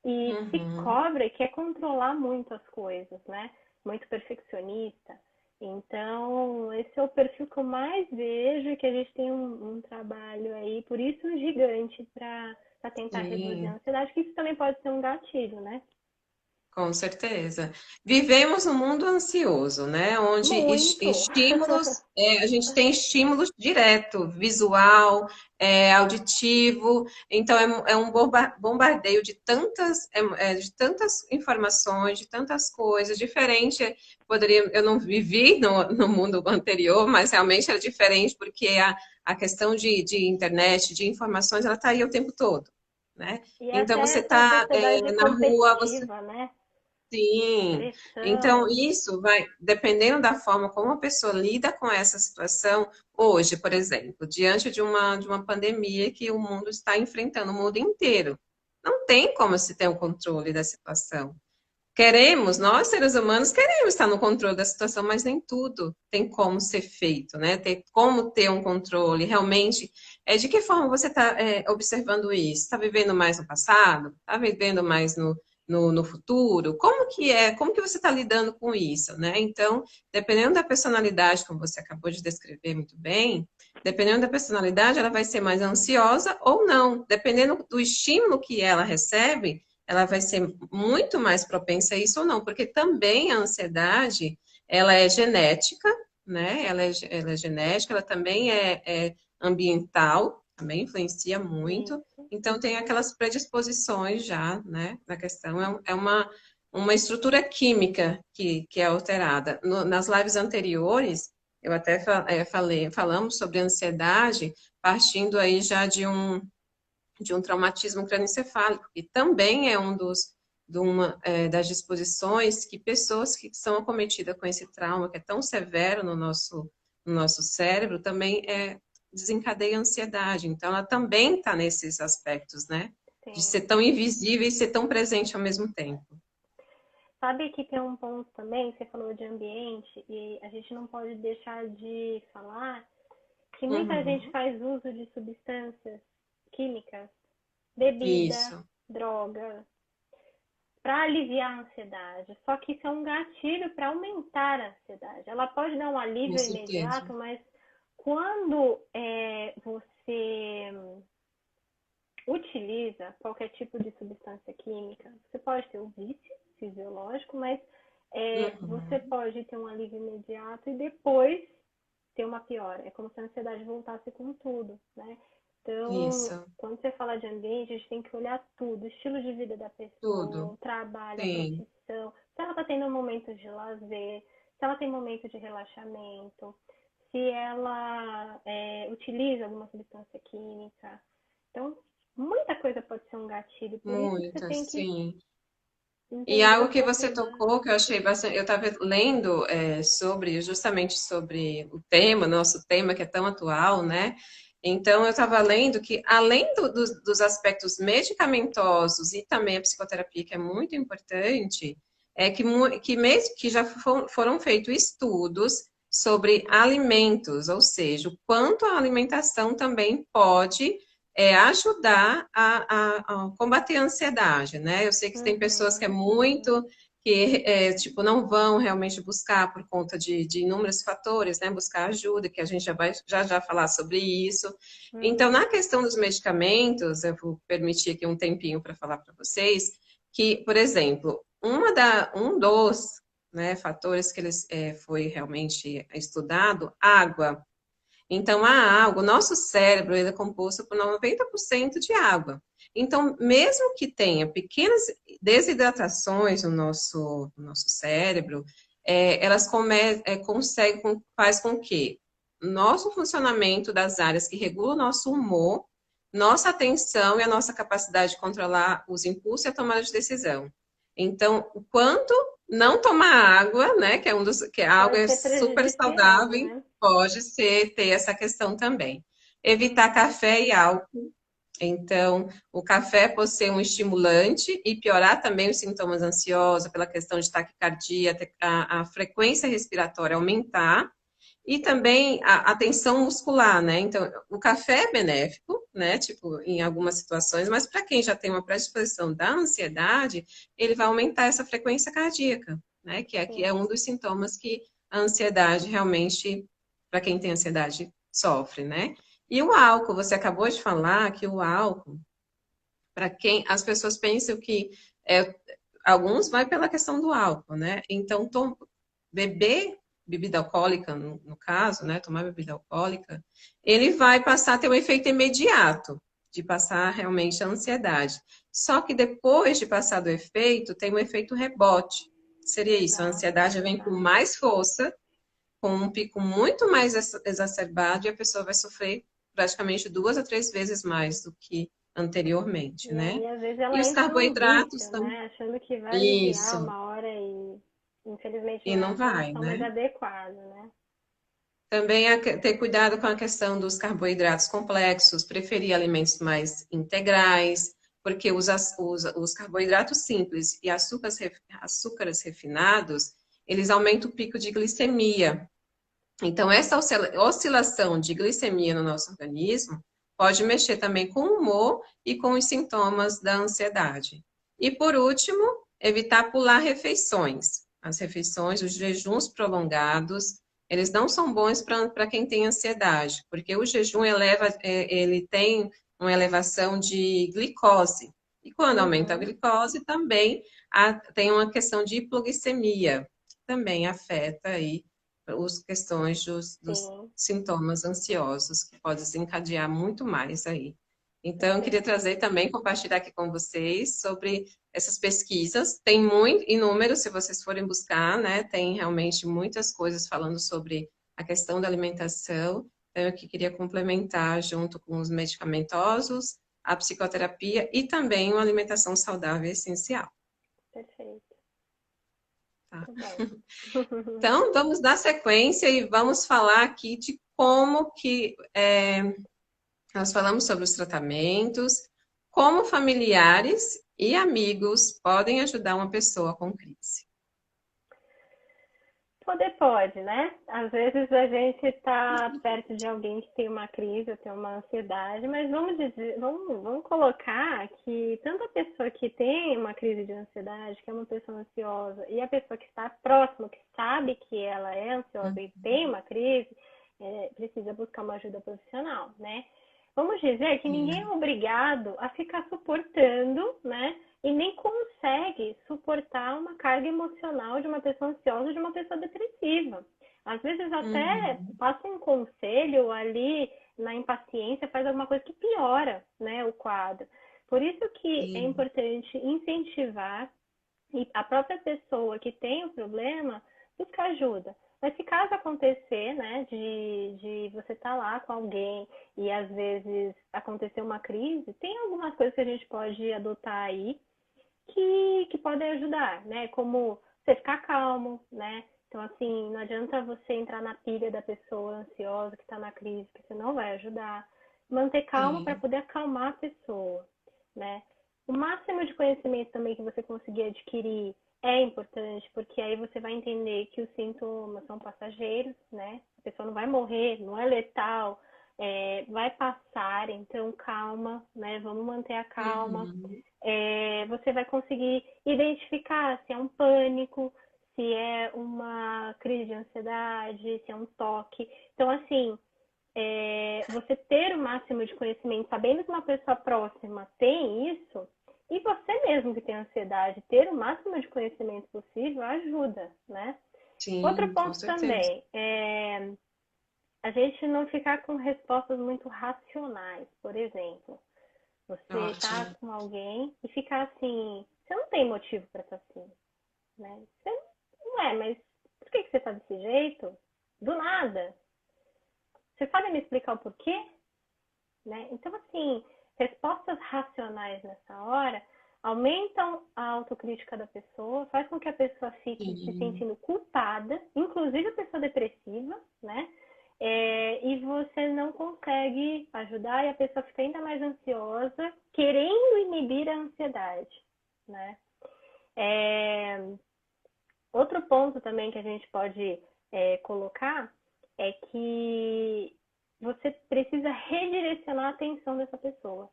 e se Uhum. cobra e quer controlar muito as coisas, né? Muito perfeccionista. Então, esse é o perfil que eu mais vejo e que a gente tem um trabalho aí, por isso gigante, para tentar reduzir a Sim. ansiedade, que isso também pode ser um gatilho, né? Com certeza. Vivemos num mundo ansioso, né? Onde Muito! estímulos, a gente tem estímulos direto, visual, auditivo, então é um bombardeio de de tantas informações, de tantas coisas, diferente. Eu não vivi no mundo anterior, mas realmente era diferente, porque a questão de internet, de informações, ela está aí o tempo todo, né? E Então até você essa está sociedade na rua, competitiva, né? sim. Então, Pressão. isso vai, dependendo da forma como a pessoa lida com essa situação, hoje, por exemplo, diante de uma pandemia que o mundo está enfrentando, o mundo inteiro, não tem como se ter o controle da situação. Queremos, nós seres humanos queremos estar no controle da situação, mas nem tudo tem como ser feito, né? Tem como ter um controle. Realmente, de que forma você está observando isso? Está vivendo mais no passado? Está vivendo mais no futuro? Como que é? Como que você está lidando com isso, né? Então, dependendo da personalidade, como você acabou de descrever muito bem, dependendo da personalidade, ela vai ser mais ansiosa ou não. Dependendo do estímulo que ela recebe, ela vai ser muito mais propensa a isso ou não, porque também a ansiedade, ela é genética, né? Ela é genética, ela também é ambiental, também influencia muito. Isso. Então, tem aquelas predisposições já, né? Na questão, uma estrutura química que é alterada. Nas lives anteriores, eu até falamos sobre ansiedade, partindo aí já de um traumatismo crânioencefálico, que também é das disposições que pessoas que são acometidas com esse trauma, que é tão severo no nosso cérebro, também desencadeia ansiedade. Então, ela também está nesses aspectos, né? De ser Sim. tão invisível e ser tão presente ao mesmo tempo. Sabe que tem um ponto também, você falou de ambiente, e a gente não pode deixar de falar que muita gente Uhum. faz uso de substâncias químicas, bebida, Isso, droga, para aliviar a ansiedade. Só que isso é um gatilho para aumentar a ansiedade. Ela pode dar um com alívio certeza. imediato, mas quando você utiliza qualquer tipo de substância química, você pode ter um vício fisiológico, mas você Uhum. pode ter um alívio imediato e depois ter uma piora. É como se a ansiedade voltasse com tudo, né? Então, Isso, quando você fala de ambiente, a gente tem que olhar tudo, o estilo de vida da pessoa, tudo. o trabalho, a Sim, profissão, se ela está tendo momentos de lazer, se ela tem momentos de relaxamento, se ela utiliza alguma substância química. Então, muita coisa pode ser um gatilho, por isso que você muitas, tem que sim. E entender algo um que pouco você tocou, que eu achei bastante, eu estava lendo justamente sobre o tema, nosso tema que é tão atual, né? Então eu estava lendo que além dos aspectos medicamentosos e também a psicoterapia, que é muito importante, que já foram feitos estudos sobre alimentos, ou seja, o quanto a alimentação também pode ajudar a combater a ansiedade, né? Eu sei que tem pessoas que é uhum, muito que tipo não vão realmente buscar por conta de inúmeros fatores, né? Buscar ajuda, que a gente já vai já falar sobre isso. Então, uhum, na questão dos medicamentos, eu vou permitir aqui um tempinho para falar para vocês que, por exemplo, né, fatores que eles foi realmente estudado, água. Então, a água, o nosso cérebro ele é composto por 90% de água. Então, mesmo que tenha pequenas desidratações no nosso cérebro, elas conseguem, faz com que nosso funcionamento das áreas que regulam o nosso humor, nossa atenção e a nossa capacidade de controlar os impulsos e a tomada de decisão. Então, o quanto não tomar água, né, que a água Pode é ser super prejudicial, saudável, né? pode ser ter essa questão também. Evitar café e álcool. Então, o café pode ser um estimulante e piorar também os sintomas ansiosos, pela questão de taquicardia, a frequência respiratória aumentar e também a tensão muscular, né? Então, o café é benéfico, né? Tipo, em algumas situações, mas para quem já tem uma predisposição da ansiedade, ele vai aumentar essa frequência cardíaca, né? Que aqui é Sim. um dos sintomas que a ansiedade realmente, para quem tem ansiedade, sofre, né? E o álcool, você acabou de falar que o álcool, para quem as pessoas pensam que alguns vai pela questão do álcool, né? Então, beber bebida alcoólica, no caso, né, tomar bebida alcoólica, ele vai passar a ter um efeito imediato, de passar realmente a ansiedade. Só que depois de passar do efeito, tem um efeito rebote. Seria isso, a Exato, ansiedade vem com exato. mais força, com um pico muito mais exacerbado, e a pessoa vai sofrer praticamente 2 a 3 vezes mais do que anteriormente, E né? aí, às vezes, E ela os entra num carboidratos vício, também. né? Achando que vai aliviar Isso, uma hora e, infelizmente, e não é não a vai, solução mais né? adequada, né? Também ter cuidado com a questão dos carboidratos complexos, preferir alimentos mais integrais, porque os carboidratos simples e açúcares refinados, eles aumentam o pico de glicemia. Então, essa oscilação de glicemia no nosso organismo pode mexer também com o humor e com os sintomas da ansiedade. E, por último, evitar pular refeições. As refeições, os jejuns prolongados, eles não são bons para quem tem ansiedade, porque o jejum ele tem uma elevação de glicose. E quando aumenta a Uhum, glicose, também tem uma questão de hipoglicemia, que também afeta aí as questões dos sim, sintomas ansiosos, que pode desencadear muito mais aí. Então, eu queria perfeito. trazer também, compartilhar aqui com vocês sobre essas pesquisas. Tem muito, inúmeros, se vocês forem buscar, né? Tem realmente muitas coisas falando sobre a questão da alimentação. Então, eu que queria complementar junto com os medicamentosos, a psicoterapia e também uma alimentação saudável é essencial, Perfeito. tá? Muito bom. Então, vamos dar sequência e vamos falar aqui de como que nós falamos sobre os tratamentos, como familiares e amigos podem ajudar uma pessoa com crise. Poder pode, né? Às vezes a gente está perto de alguém que tem uma crise ou tem uma ansiedade, mas vamos dizer, vamos colocar que tanto a pessoa que tem uma crise de ansiedade, que é uma pessoa ansiosa, e a pessoa que está próxima, que sabe que ela é ansiosa e tem uma crise, precisa buscar uma ajuda profissional, né? Vamos dizer que ninguém é Sim. obrigado a ficar suportando, né? E nem consegue suportar uma carga emocional de uma pessoa ansiosa ou de uma pessoa depressiva. Às vezes até Uhum. passa um conselho ali na impaciência, faz alguma coisa que piora, né, o quadro. Por isso que é Sim. importante incentivar e a própria pessoa que tem o problema buscar ajuda. Mas se caso acontecer, né, de você estar lá com alguém e às vezes acontecer uma crise, tem algumas coisas que a gente pode adotar aí que podem ajudar, né? Como você ficar calmo, né? Então, assim, não adianta você entrar na pilha da pessoa ansiosa que está na crise, que você não vai ajudar. Manter calma para Sim. poder acalmar a pessoa, né? O máximo de conhecimento também que você conseguir adquirir é importante, porque aí você vai entender que os sintomas são passageiros, né? A pessoa não vai morrer, não é letal, vai passar, então calma, né? Vamos manter a calma. Uhum. Você vai conseguir identificar se é um pânico, se é uma crise de ansiedade, se é um toque. Então, assim, você ter o máximo de conhecimento, sabendo que uma pessoa próxima tem isso, E você mesmo que tem ansiedade, ter o máximo de conhecimento possível ajuda, né? Outro Sim, com ponto certeza. também é a gente não ficar com respostas muito racionais. Por exemplo, você tá Ótimo. com alguém e ficar assim, você não tem motivo para estar assim, né? Você não é, mas por que você tá desse jeito? Do nada. Você sabe me explicar o porquê? Né? Então, assim, respostas racionais nessa hora aumentam a autocrítica da pessoa, faz com que a pessoa fique se Sim. sentindo culpada, inclusive a pessoa depressiva, né? E você não consegue ajudar e a pessoa fica ainda mais ansiosa, querendo inibir a ansiedade, né? É, Outro ponto também que a gente pode colocar é que você precisa redirecionar a atenção dessa pessoa.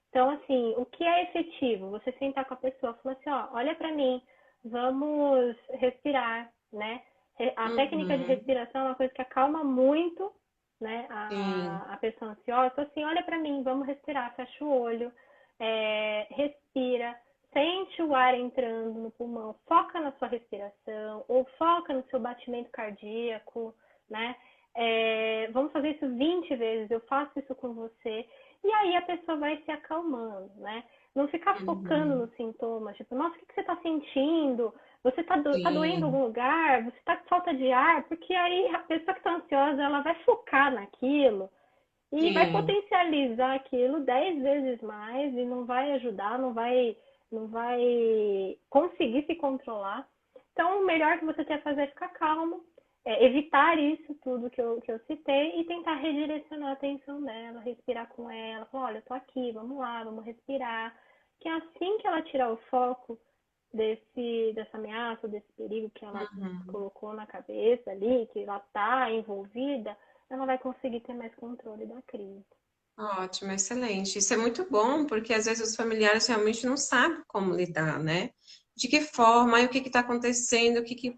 Então, assim, o que é efetivo? Você sentar com a pessoa e falar assim, ó, olha para mim, vamos respirar, né? A técnica de Uhum. respiração é uma coisa que acalma muito, né, Sim. a pessoa ansiosa. Então, assim, olha para mim, vamos respirar, fecha o olho, respira, sente o ar entrando no pulmão, foca na sua respiração, ou foca no seu batimento cardíaco, né? Vamos fazer isso 20 vezes, eu faço isso com você. E aí a pessoa vai se acalmando, né? Não ficar focando Uhum. nos sintomas, tipo, nossa, o que você está sentindo? Você tá doendo em Sim. algum lugar? Você está com falta de ar? Porque aí a pessoa que está ansiosa, ela vai focar naquilo e vai Sim. potencializar aquilo 10 vezes mais e não vai ajudar, não vai conseguir se controlar. Então, o melhor que você quer fazer é ficar calmo, evitar isso tudo que eu citei e tentar redirecionar a atenção dela, respirar com ela, falar, olha, eu tô aqui, vamos lá, vamos respirar. Que assim que ela tirar o foco dessa ameaça, desse perigo que ela Uhum. colocou na cabeça ali, que ela está envolvida, ela vai conseguir ter mais controle da crise. Ótimo, excelente. Isso é muito bom, porque às vezes os familiares realmente não sabem como lidar, né? De que forma, e o que está acontecendo, o que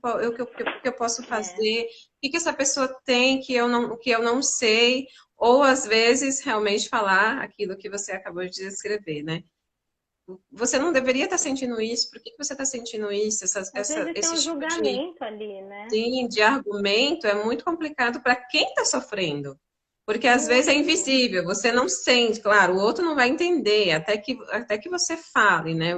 eu posso É, fazer, que essa pessoa tem que eu não sei, ou às vezes realmente falar aquilo que você acabou de descrever, né? Você não deveria estar sentindo isso, por que que você está sentindo isso? às vezes tem Esse um tipo de julgamento ali, né? sim, de argumento é muito complicado para quem está sofrendo. Porque às vezes é Muito. invisível, você não sente, claro, o outro não vai entender, até que você fale, né?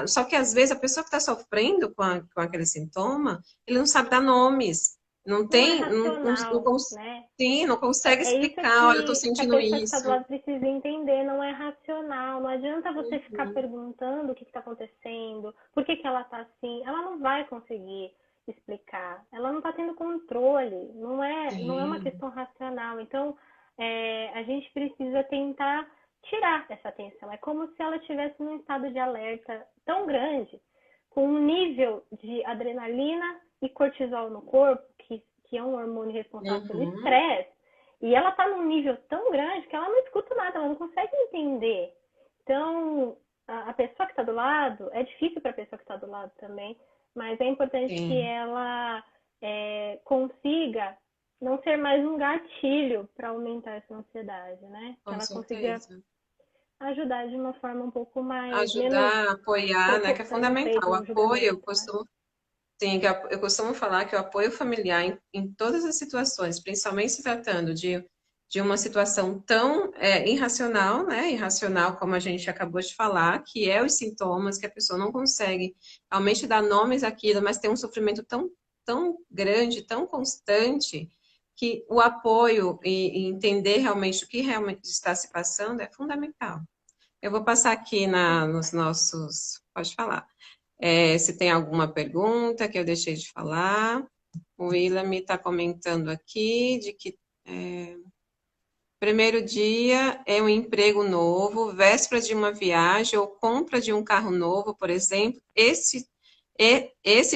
Só que às vezes a pessoa que está sofrendo com aquele sintoma, ele não sabe dar nomes, não Não é tem, racional, né? sim, não consegue É isso explicar, olha, eu estou que a sentindo pessoa que está do isso. lado precisa entender, não é racional. Não adianta você ficar Uhum, perguntando o que está acontecendo, por que ela está assim. Ela não vai conseguir explicar. Ela não está tendo controle. Não é uma sim, questão racional. Então, a gente precisa tentar tirar essa atenção. É como se ela estivesse num estado de alerta tão grande, com um nível de adrenalina e cortisol no corpo, que é um hormônio responsável pelo uhum, estresse, e ela está num nível tão grande que ela não escuta nada, ela não consegue entender. Então, a pessoa que está do lado, é difícil para a pessoa que está do lado também, mas é importante que sim, ela consiga não ser mais um gatilho para aumentar essa ansiedade, né? Que com ela consiga certeza. ajudar de uma forma um pouco mais, menos Ajudar, apoiar, né, que é perfeito fundamental. O no apoio, julgamento, né? sim, eu costumo falar que o apoio familiar em todas as situações, principalmente se tratando de uma situação tão irracional, né, irracional como a gente acabou de falar, que é os sintomas que a pessoa não consegue realmente dar nomes àquilo, mas tem um sofrimento tão grande, tão constante, que o apoio e entender realmente o que realmente está se passando é fundamental. Eu vou passar aqui nos nossos. Pode falar. Se tem alguma pergunta que eu deixei de falar. O William está comentando aqui de que primeiro dia é um emprego novo, véspera de uma viagem ou compra de um carro novo, por exemplo. Esse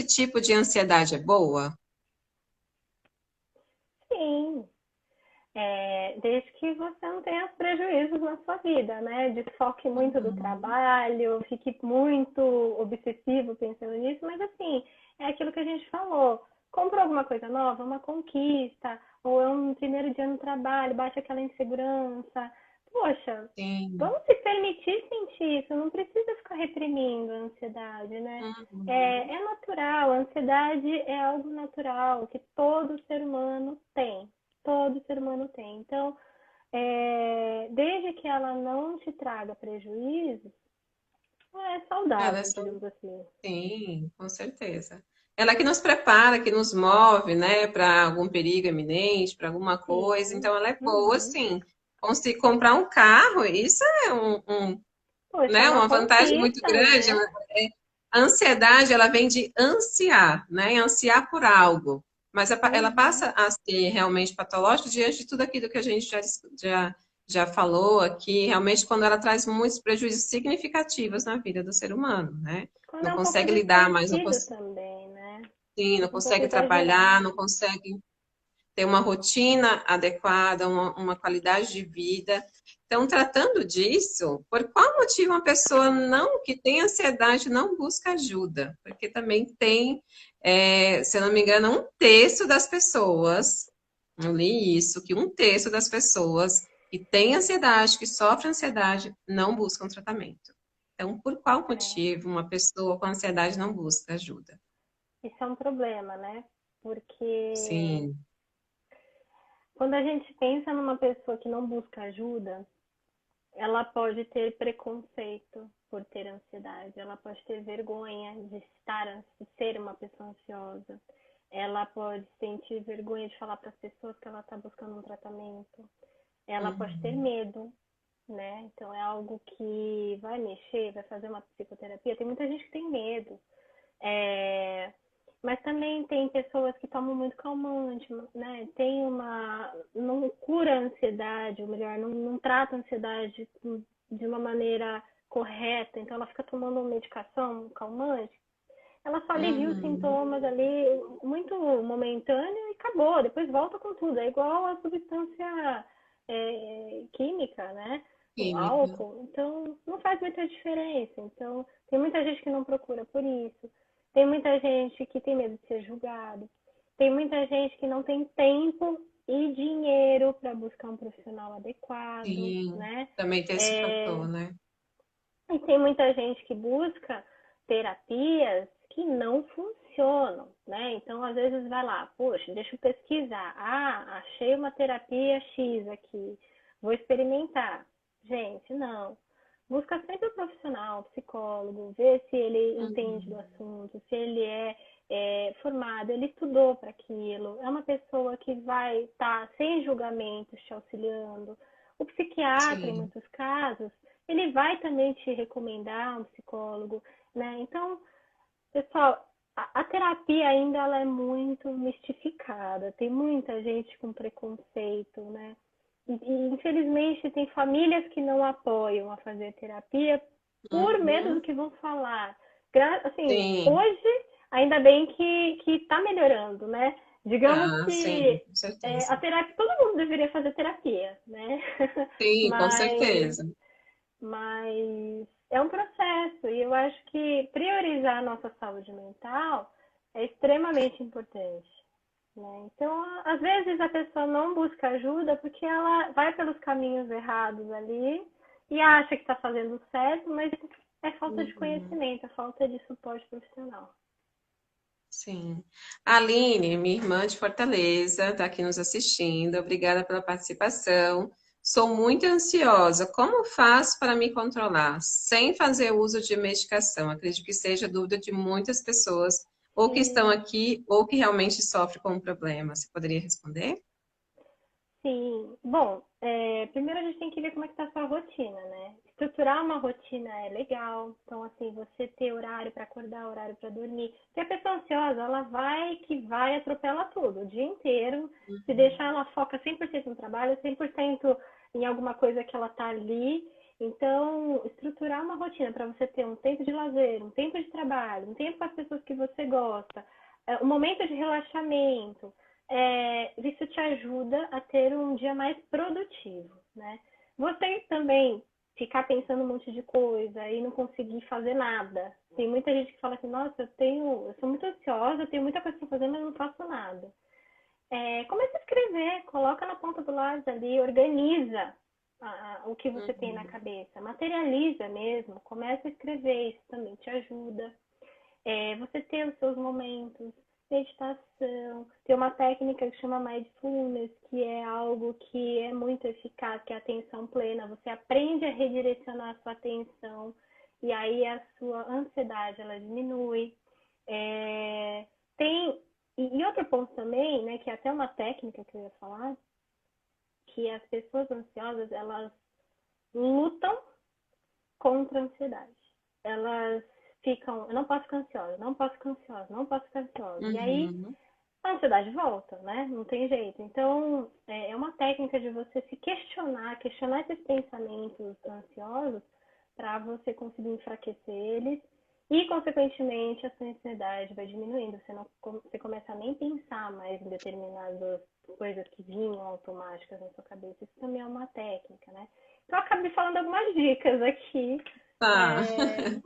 tipo de ansiedade é boa? Sim, desde que você não tenha prejuízos na sua vida, né? Desfoque muito do Uhum, trabalho, fique muito obsessivo pensando nisso, mas assim, é aquilo que a gente falou. Comprou alguma coisa nova, uma conquista, ou é um primeiro dia no trabalho, bate aquela insegurança. poxa, Sim. vamos se permitir sentir isso, não precisa ficar reprimindo a ansiedade, né? Uhum. É natural, a ansiedade é algo natural, que todo ser humano tem. Todo ser humano tem. Então, desde que ela não te traga prejuízo, é Ela é saudável, só, digamos assim. sim, com certeza. Ela que nos prepara, que nos move, né, para algum perigo iminente, para alguma coisa. Sim. Então, ela é boa, Uhum. sim. Conseguir comprar um carro, isso é Poxa, é né, uma uma vantagem muito conquista, grande. né? A ansiedade, ela vem de ansiar, né, ansiar por algo. Mas ela passa Uhum. a ser realmente patológica diante de tudo aquilo que a gente já, já falou aqui, realmente quando ela traz muitos prejuízos significativos na vida do ser humano, né? Quando Não é um pouco consegue lidar mais, distorcido também, né? sim, não Fica um pouco consegue trabalhar, não exagerado. consegue ter uma rotina adequada, uma qualidade de vida. Então, tratando disso, por qual motivo uma pessoa não que tem ansiedade não busca ajuda? Porque também tem, se eu não me engano, um terço das pessoas, eu li isso, que um terço das pessoas que têm ansiedade, que sofrem ansiedade, não buscam tratamento. Então, por qual É. motivo uma pessoa com ansiedade não busca ajuda? Isso é um problema, né? Porque Sim. quando a gente pensa numa pessoa que não busca ajuda, ela pode ter preconceito por ter ansiedade, ela pode ter vergonha de ser uma pessoa ansiosa, ela pode sentir vergonha de falar para as pessoas que ela está buscando um tratamento, ela pode ter Uhum. medo, né? Então é algo que vai mexer, vai fazer uma psicoterapia. Tem muita gente que tem medo. É, mas também tem pessoas que tomam muito calmante, né? Tem uma. Não cura a ansiedade, ou melhor, não trata a ansiedade de uma maneira correta, então ela fica tomando uma medicação, um calmante, ela só alivia os Uhum. sintomas ali muito momentâneo e acabou, depois volta com tudo. É igual a substância química, né? O Química. álcool. Então, não faz muita diferença. Então, tem muita gente que não procura por isso. Tem muita gente que tem medo de ser julgado. Tem muita gente que não tem tempo e dinheiro para buscar um profissional adequado, Sim, né? também tem esse É, fator, né? e tem muita gente que busca terapias que não funcionam, né? Então, às vezes vai lá, poxa, deixa eu pesquisar. Ah, achei uma terapia X aqui, vou experimentar. Gente, não. Busca sempre o profissional, o psicólogo, ver se ele entende do Uhum. assunto, se ele é formado, ele estudou para aquilo, é uma pessoa que vai estar sem julgamentos te auxiliando. O psiquiatra, em Sim. muitos casos, ele vai também te recomendar um psicólogo, né? Então, pessoal, a terapia ainda ela é muito mistificada. Tem muita gente com preconceito, né? Infelizmente tem famílias que não apoiam a fazer terapia por medo do Uhum. que vão falar. Assim, Sim. hoje ainda bem que está melhorando, né? Digamos Ah, sim, que com certeza. a terapia, todo mundo deveria fazer terapia, né? Sim, com Mas certeza. mas é um processo e eu acho que priorizar a nossa saúde mental é extremamente importante, né? Então, às vezes a pessoa não busca ajuda porque ela vai pelos caminhos errados ali e acha que está fazendo certo, mas é falta de Uhum. conhecimento, é falta de suporte profissional. Sim. Aline, minha irmã de Fortaleza, está aqui nos assistindo. Obrigada pela participação. Sou muito ansiosa. Como faço para me controlar sem fazer uso de medicação? Acredito que seja dúvida de muitas pessoas, ou que estão Sim. aqui, ou que realmente sofrem com o problema. Você poderia responder? Sim. Bom, primeiro a gente tem que ver como é que tá a sua rotina, né? Estruturar uma rotina é legal. Então, assim, você ter horário para acordar, horário para dormir. Porque a pessoa ansiosa, ela vai atropelar tudo, o dia inteiro. Se deixar, ela foca 100% no trabalho, 100% em alguma coisa que ela tá ali. Então, estruturar uma rotina para você ter um tempo de lazer, um tempo de trabalho, um tempo com as pessoas que você gosta, um momento de relaxamento, isso te ajuda a ter um dia mais produtivo, né? Você também ficar pensando um monte de coisa e não conseguir fazer nada. Tem muita gente que fala assim, nossa, eu sou muito ansiosa, eu tenho muita coisa para fazer, mas não faço nada. Começa a escrever, coloca na ponta do lápis ali, organiza. o que você tem na Uhum. cabeça. Materializa mesmo, começa a escrever, isso também te ajuda. Você ter os seus momentos, meditação. Tem uma técnica que chama mindfulness, que é algo que é muito eficaz, que é a atenção plena. Você aprende a redirecionar a sua atenção e aí a sua ansiedade ela diminui. É, tem e outro ponto também, né, que é até uma técnica que eu ia falar, que as pessoas ansiosas elas lutam contra a ansiedade. Elas ficam, eu não posso ficar ansiosa, não posso ficar ansiosa, não posso ficar ansiosa. E aí Uhum. a ansiedade volta, né? Não tem jeito. Então, é uma técnica de você se questionar esses pensamentos ansiosos para você conseguir enfraquecer eles e, consequentemente, a sua ansiedade vai diminuindo. Você começa a nem pensar mais em determinadas coisas que vinham automáticas na sua cabeça. Isso também é uma técnica, né? Então, eu acabei falando algumas dicas aqui Tá.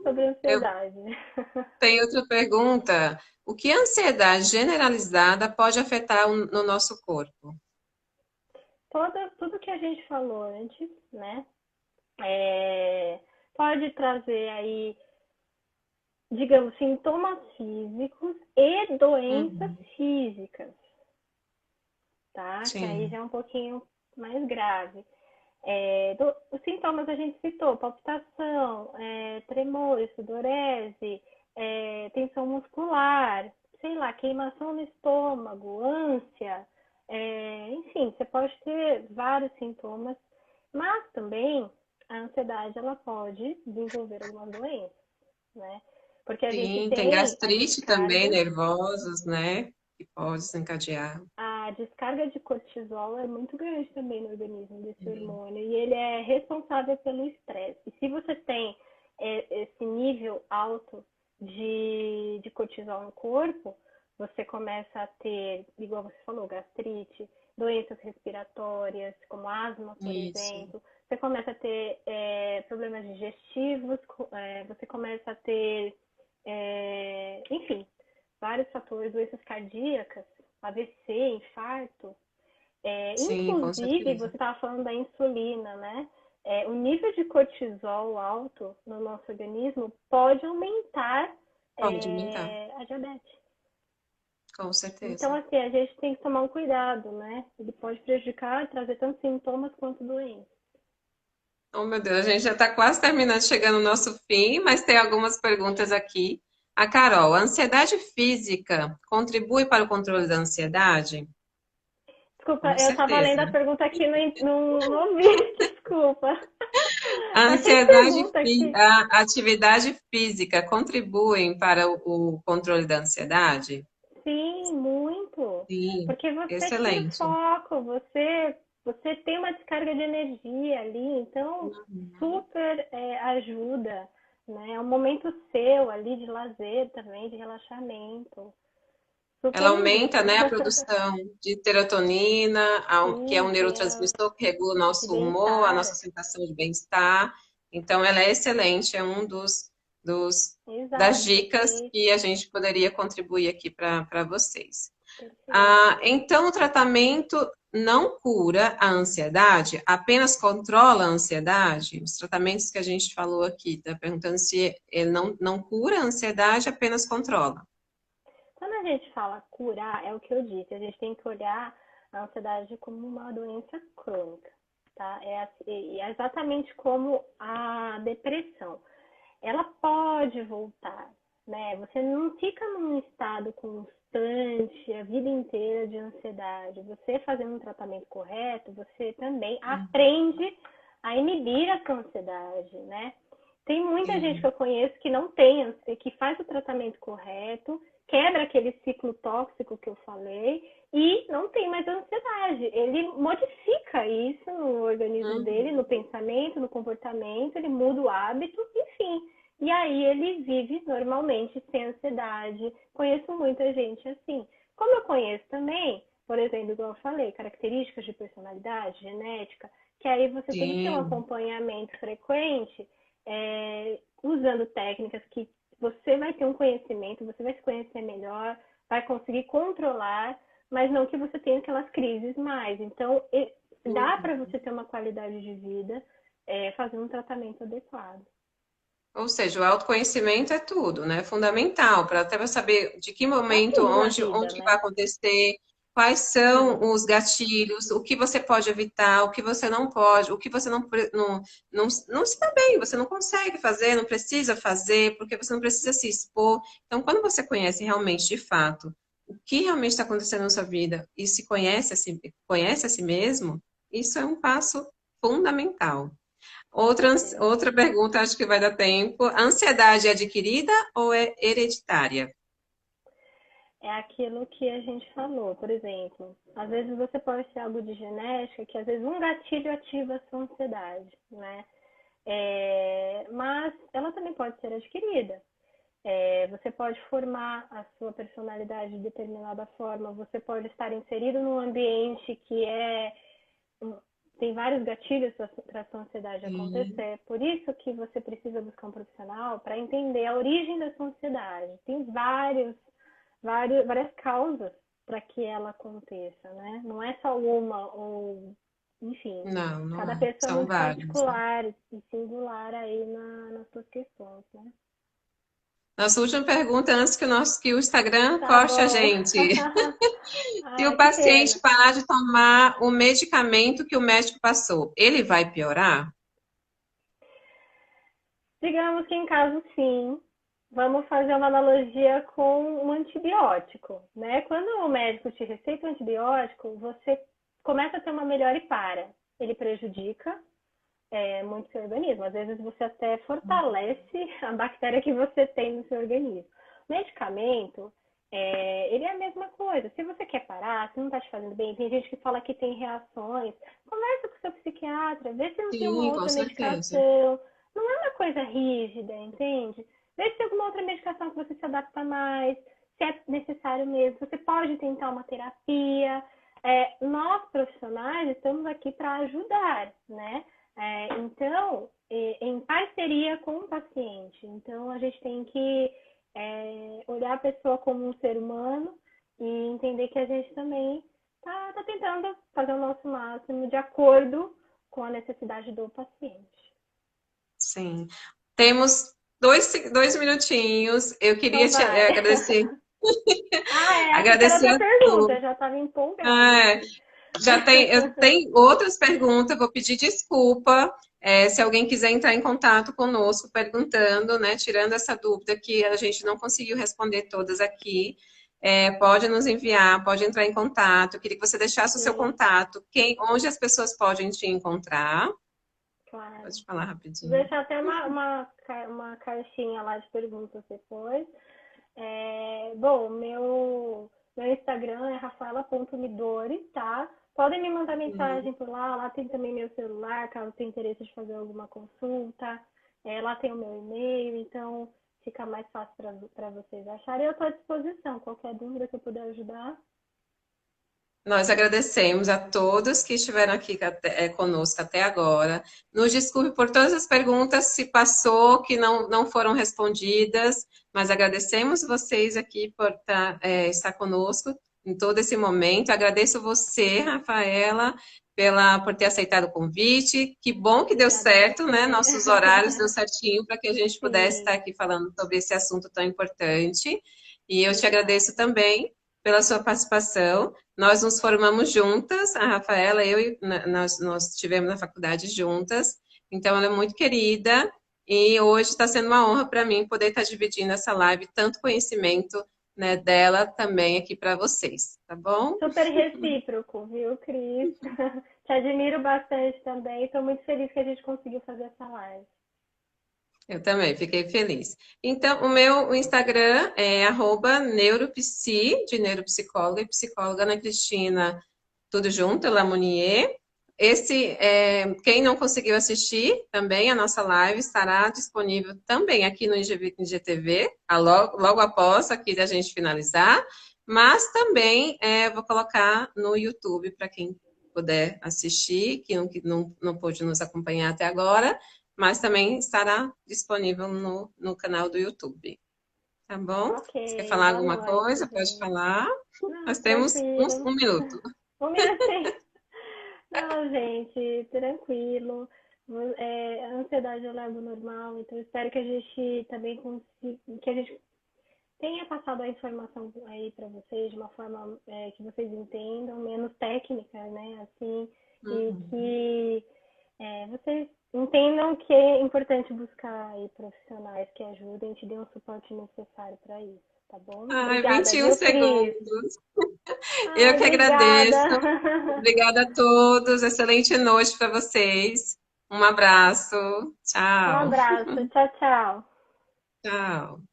sobre Eu ansiedade. tenho outra pergunta. O que a ansiedade generalizada pode afetar no nosso corpo? Tudo que a gente falou antes, né? É, pode trazer aí, digamos, sintomas físicos e doenças Uhum. físicas, tá? Que aí Sim, já é um pouquinho mais grave. Os sintomas a gente citou, palpitação, tremor, sudorese, tensão muscular, sei lá, queimação no estômago, ânsia, enfim, você pode ter vários sintomas, mas também a ansiedade ela pode desenvolver algumas doenças, né? Porque a gente sim, tem tem gastrite também, nervosos, né? Que pode desencadear. a descarga de cortisol é muito grande também no organismo desse hormônio e ele é responsável pelo estresse. E se você tem esse nível alto de cortisol no corpo, você começa a ter, igual você falou, gastrite, doenças respiratórias, como asma, por Isso. exemplo. Você começa a ter problemas digestivos, você começa a ter, enfim, vários fatores, doenças cardíacas, AVC, infarto. Sim, com Inclusive, certeza. você estava falando da insulina, né? O nível de cortisol alto no nosso organismo pode aumentar Pode aumentar, a diabetes. com Então, certeza. assim, a gente tem que tomar um cuidado, né? Ele pode prejudicar e trazer tanto sintomas quanto doenças. Oh, meu Deus, a gente já está quase terminando, chegando no nosso fim, mas tem algumas perguntas aqui. A Carol, a ansiedade física contribui para o controle da ansiedade? Desculpa, Com eu estava lendo certeza. a pergunta aqui e não ouvi, desculpa. A Mas que ansiedade, pergunta aqui? a atividade física contribuem para o controle da ansiedade? Sim, muito. Sim, Porque você tira o excelente. foco, você tem uma descarga de energia ali, então Uhum. super ajuda, né? É um momento seu ali de lazer também, de relaxamento. Ela Super aumenta, indico. né, a produção de serotonina, que é um Sim, que é neurotransmissor que regula o de nosso humor, a nossa bem-estar. sensação de bem-estar. Então, ela é excelente, é um das Exato, dicas perfeito, que a gente poderia contribuir aqui para vocês. perfeito. Então, o tratamento não cura a ansiedade, apenas controla a ansiedade? Os tratamentos que a gente falou aqui, está perguntando se ele não cura a ansiedade, apenas controla. Quando a gente fala curar, é o que eu disse, a gente tem que olhar a ansiedade como uma doença crônica, tá? É exatamente como a depressão. Ela pode voltar, né? Você não fica num estado constante a vida inteira de ansiedade. Você fazendo um tratamento correto, você também aprende a inibir a sua ansiedade, né? Tem muita gente que Sim. eu conheço que não tem, que faz o tratamento correto, quebra aquele ciclo tóxico que eu falei e não tem mais ansiedade. Ele modifica isso no organismo dele, Uhum. no pensamento, no comportamento, ele muda o hábito, enfim. E aí ele vive normalmente sem ansiedade. Conheço muita gente assim. Como eu conheço também, por exemplo, igual eu falei, características de personalidade, genética, que aí você tem que ter um Sim. acompanhamento frequente, usando técnicas que você vai ter um conhecimento, você vai se conhecer melhor, vai conseguir controlar, mas não que você tenha aquelas crises mais. Então, dá para você ter uma qualidade de vida fazendo um tratamento adequado. Ou seja, o autoconhecimento é tudo, né? Fundamental, para até saber de que Para momento, tudo na vida, onde vai né? acontecer, quais são Sim. os gatilhos, o que você pode evitar, o que você não pode, o que você não se dá bem, você não consegue fazer, não precisa fazer, porque você não precisa se expor. Então, quando você conhece realmente, de fato, o que realmente está acontecendo na sua vida e se conhece a si mesmo, isso é um passo fundamental. Outra Exatamente. pergunta, acho que vai dar tempo. A ansiedade é adquirida ou é hereditária? É aquilo que a gente falou, por exemplo, às vezes você pode ter algo de genética que às vezes um gatilho ativa a sua ansiedade, né? Mas ela também pode ser adquirida. Você pode formar a sua personalidade de determinada forma, você pode estar inserido num ambiente que tem vários gatilhos para a sua ansiedade Sim. acontecer. Por isso que você precisa buscar um profissional para entender a origem da sua ansiedade. Tem várias causas para que ela aconteça, né? Não é só uma, ou, enfim, Não, não cada é. pessoa é São muito vários, né? particular e singular aí nas suas questões, né? Nossa última pergunta, antes que o Instagram Tá corte a bom. gente. Se o Ai, que paciente pena. parar de tomar o medicamento que o médico passou, ele vai piorar? Digamos que em caso sim, vamos fazer uma analogia com um antibiótico, né? Quando o médico te receita um antibiótico, você começa a ter uma melhora e para. Ele prejudica muito seu organismo. Às vezes você até fortalece a bactéria que você tem no seu organismo. Medicamento, ele é a mesma coisa. Se você quer parar, se não está te fazendo bem, tem gente que fala que tem reações. Conversa com o seu psiquiatra, vê se não tem uma Sim, com outra certeza. medicação. Não é uma coisa rígida, entende? Vê se tem alguma outra medicação que você se adapta mais, se é necessário mesmo. Você pode tentar uma terapia. Nós, profissionais, estamos aqui para ajudar, né? Então, em parceria com o paciente. Então, a gente tem que olhar a pessoa como um ser humano e entender que a gente também está tentando fazer o nosso máximo de acordo com a necessidade do paciente. Sim. Temos dois minutinhos. Eu queria Então, te vai. agradecer, Achei que era agradecer outra a pergunta, todos. eu já estava empolgada É, aqui. eu tenho outras perguntas, vou pedir desculpa, se alguém quiser entrar em contato conosco perguntando, né, tirando essa dúvida que a gente não conseguiu responder todas aqui, pode nos enviar, pode entrar em contato. Eu queria que você deixasse o seu Sim, contato, onde as pessoas podem te encontrar. claro. Pode falar Vou rapidinho. deixar até uma caixinha lá de perguntas depois. Bom, meu Instagram é rafaela.midori, tá? Podem me mandar Uhum. mensagem por lá. Lá tem também meu celular, caso tenha interesse de fazer alguma consulta. Lá tem o meu e-mail, então fica mais fácil para vocês acharem. Eu estou à disposição. Qualquer dúvida que eu puder ajudar. Nós agradecemos a todos que estiveram aqui conosco até agora. Nos desculpe por todas as perguntas se passou que não foram respondidas, mas agradecemos vocês aqui por estar conosco em todo esse momento. Agradeço você, Rafaela, por ter aceitado o convite. Que bom que deu Obrigada a certo, né? você. Nossos horários deu certinho para que a gente pudesse estar Sim, aqui falando sobre esse assunto tão importante. E eu te agradeço verdade. também pela sua participação. Nós nos formamos juntas, a Rafaela, nós estivemos na faculdade juntas, então ela é muito querida e hoje está sendo uma honra para mim poder estar dividindo essa live, tanto conhecimento, né, dela também aqui para vocês, tá bom? Super recíproco, viu, Cris? Te admiro bastante também. Estou muito feliz que a gente conseguiu fazer essa live. Eu também, fiquei feliz. Então, o Instagram é @neuropsi, de neuropsicóloga, e psicóloga Ana Cristina, tudo junto, Lamounier. Quem não conseguiu assistir também, a nossa live estará disponível também aqui no IGTV, logo após aqui da gente finalizar, mas também vou colocar no YouTube para quem puder assistir, que não pôde nos acompanhar até agora, mas também estará disponível no canal do YouTube. Tá bom? Ok, Você quer falar boa alguma noite, coisa? Pode gente. falar. Não, Nós temos tranquilo. um minuto. Um minutinho. Não, Não, gente, tranquilo. A ansiedade é algo normal, então espero que a gente também consiga, que a gente tenha passado a informação aí para vocês de uma forma que vocês entendam, menos técnica, né? Assim, e Uhum. que vocês entendam que é importante buscar aí profissionais que ajudem e te deem o suporte necessário para isso, tá bom? Ai, Obrigada, 21 viu, Cris? segundos. Eu Ai, que obrigada. agradeço. Obrigada a todos. Excelente noite para vocês. Um abraço. Um Tchau. abraço. Tchau, tchau. Tchau.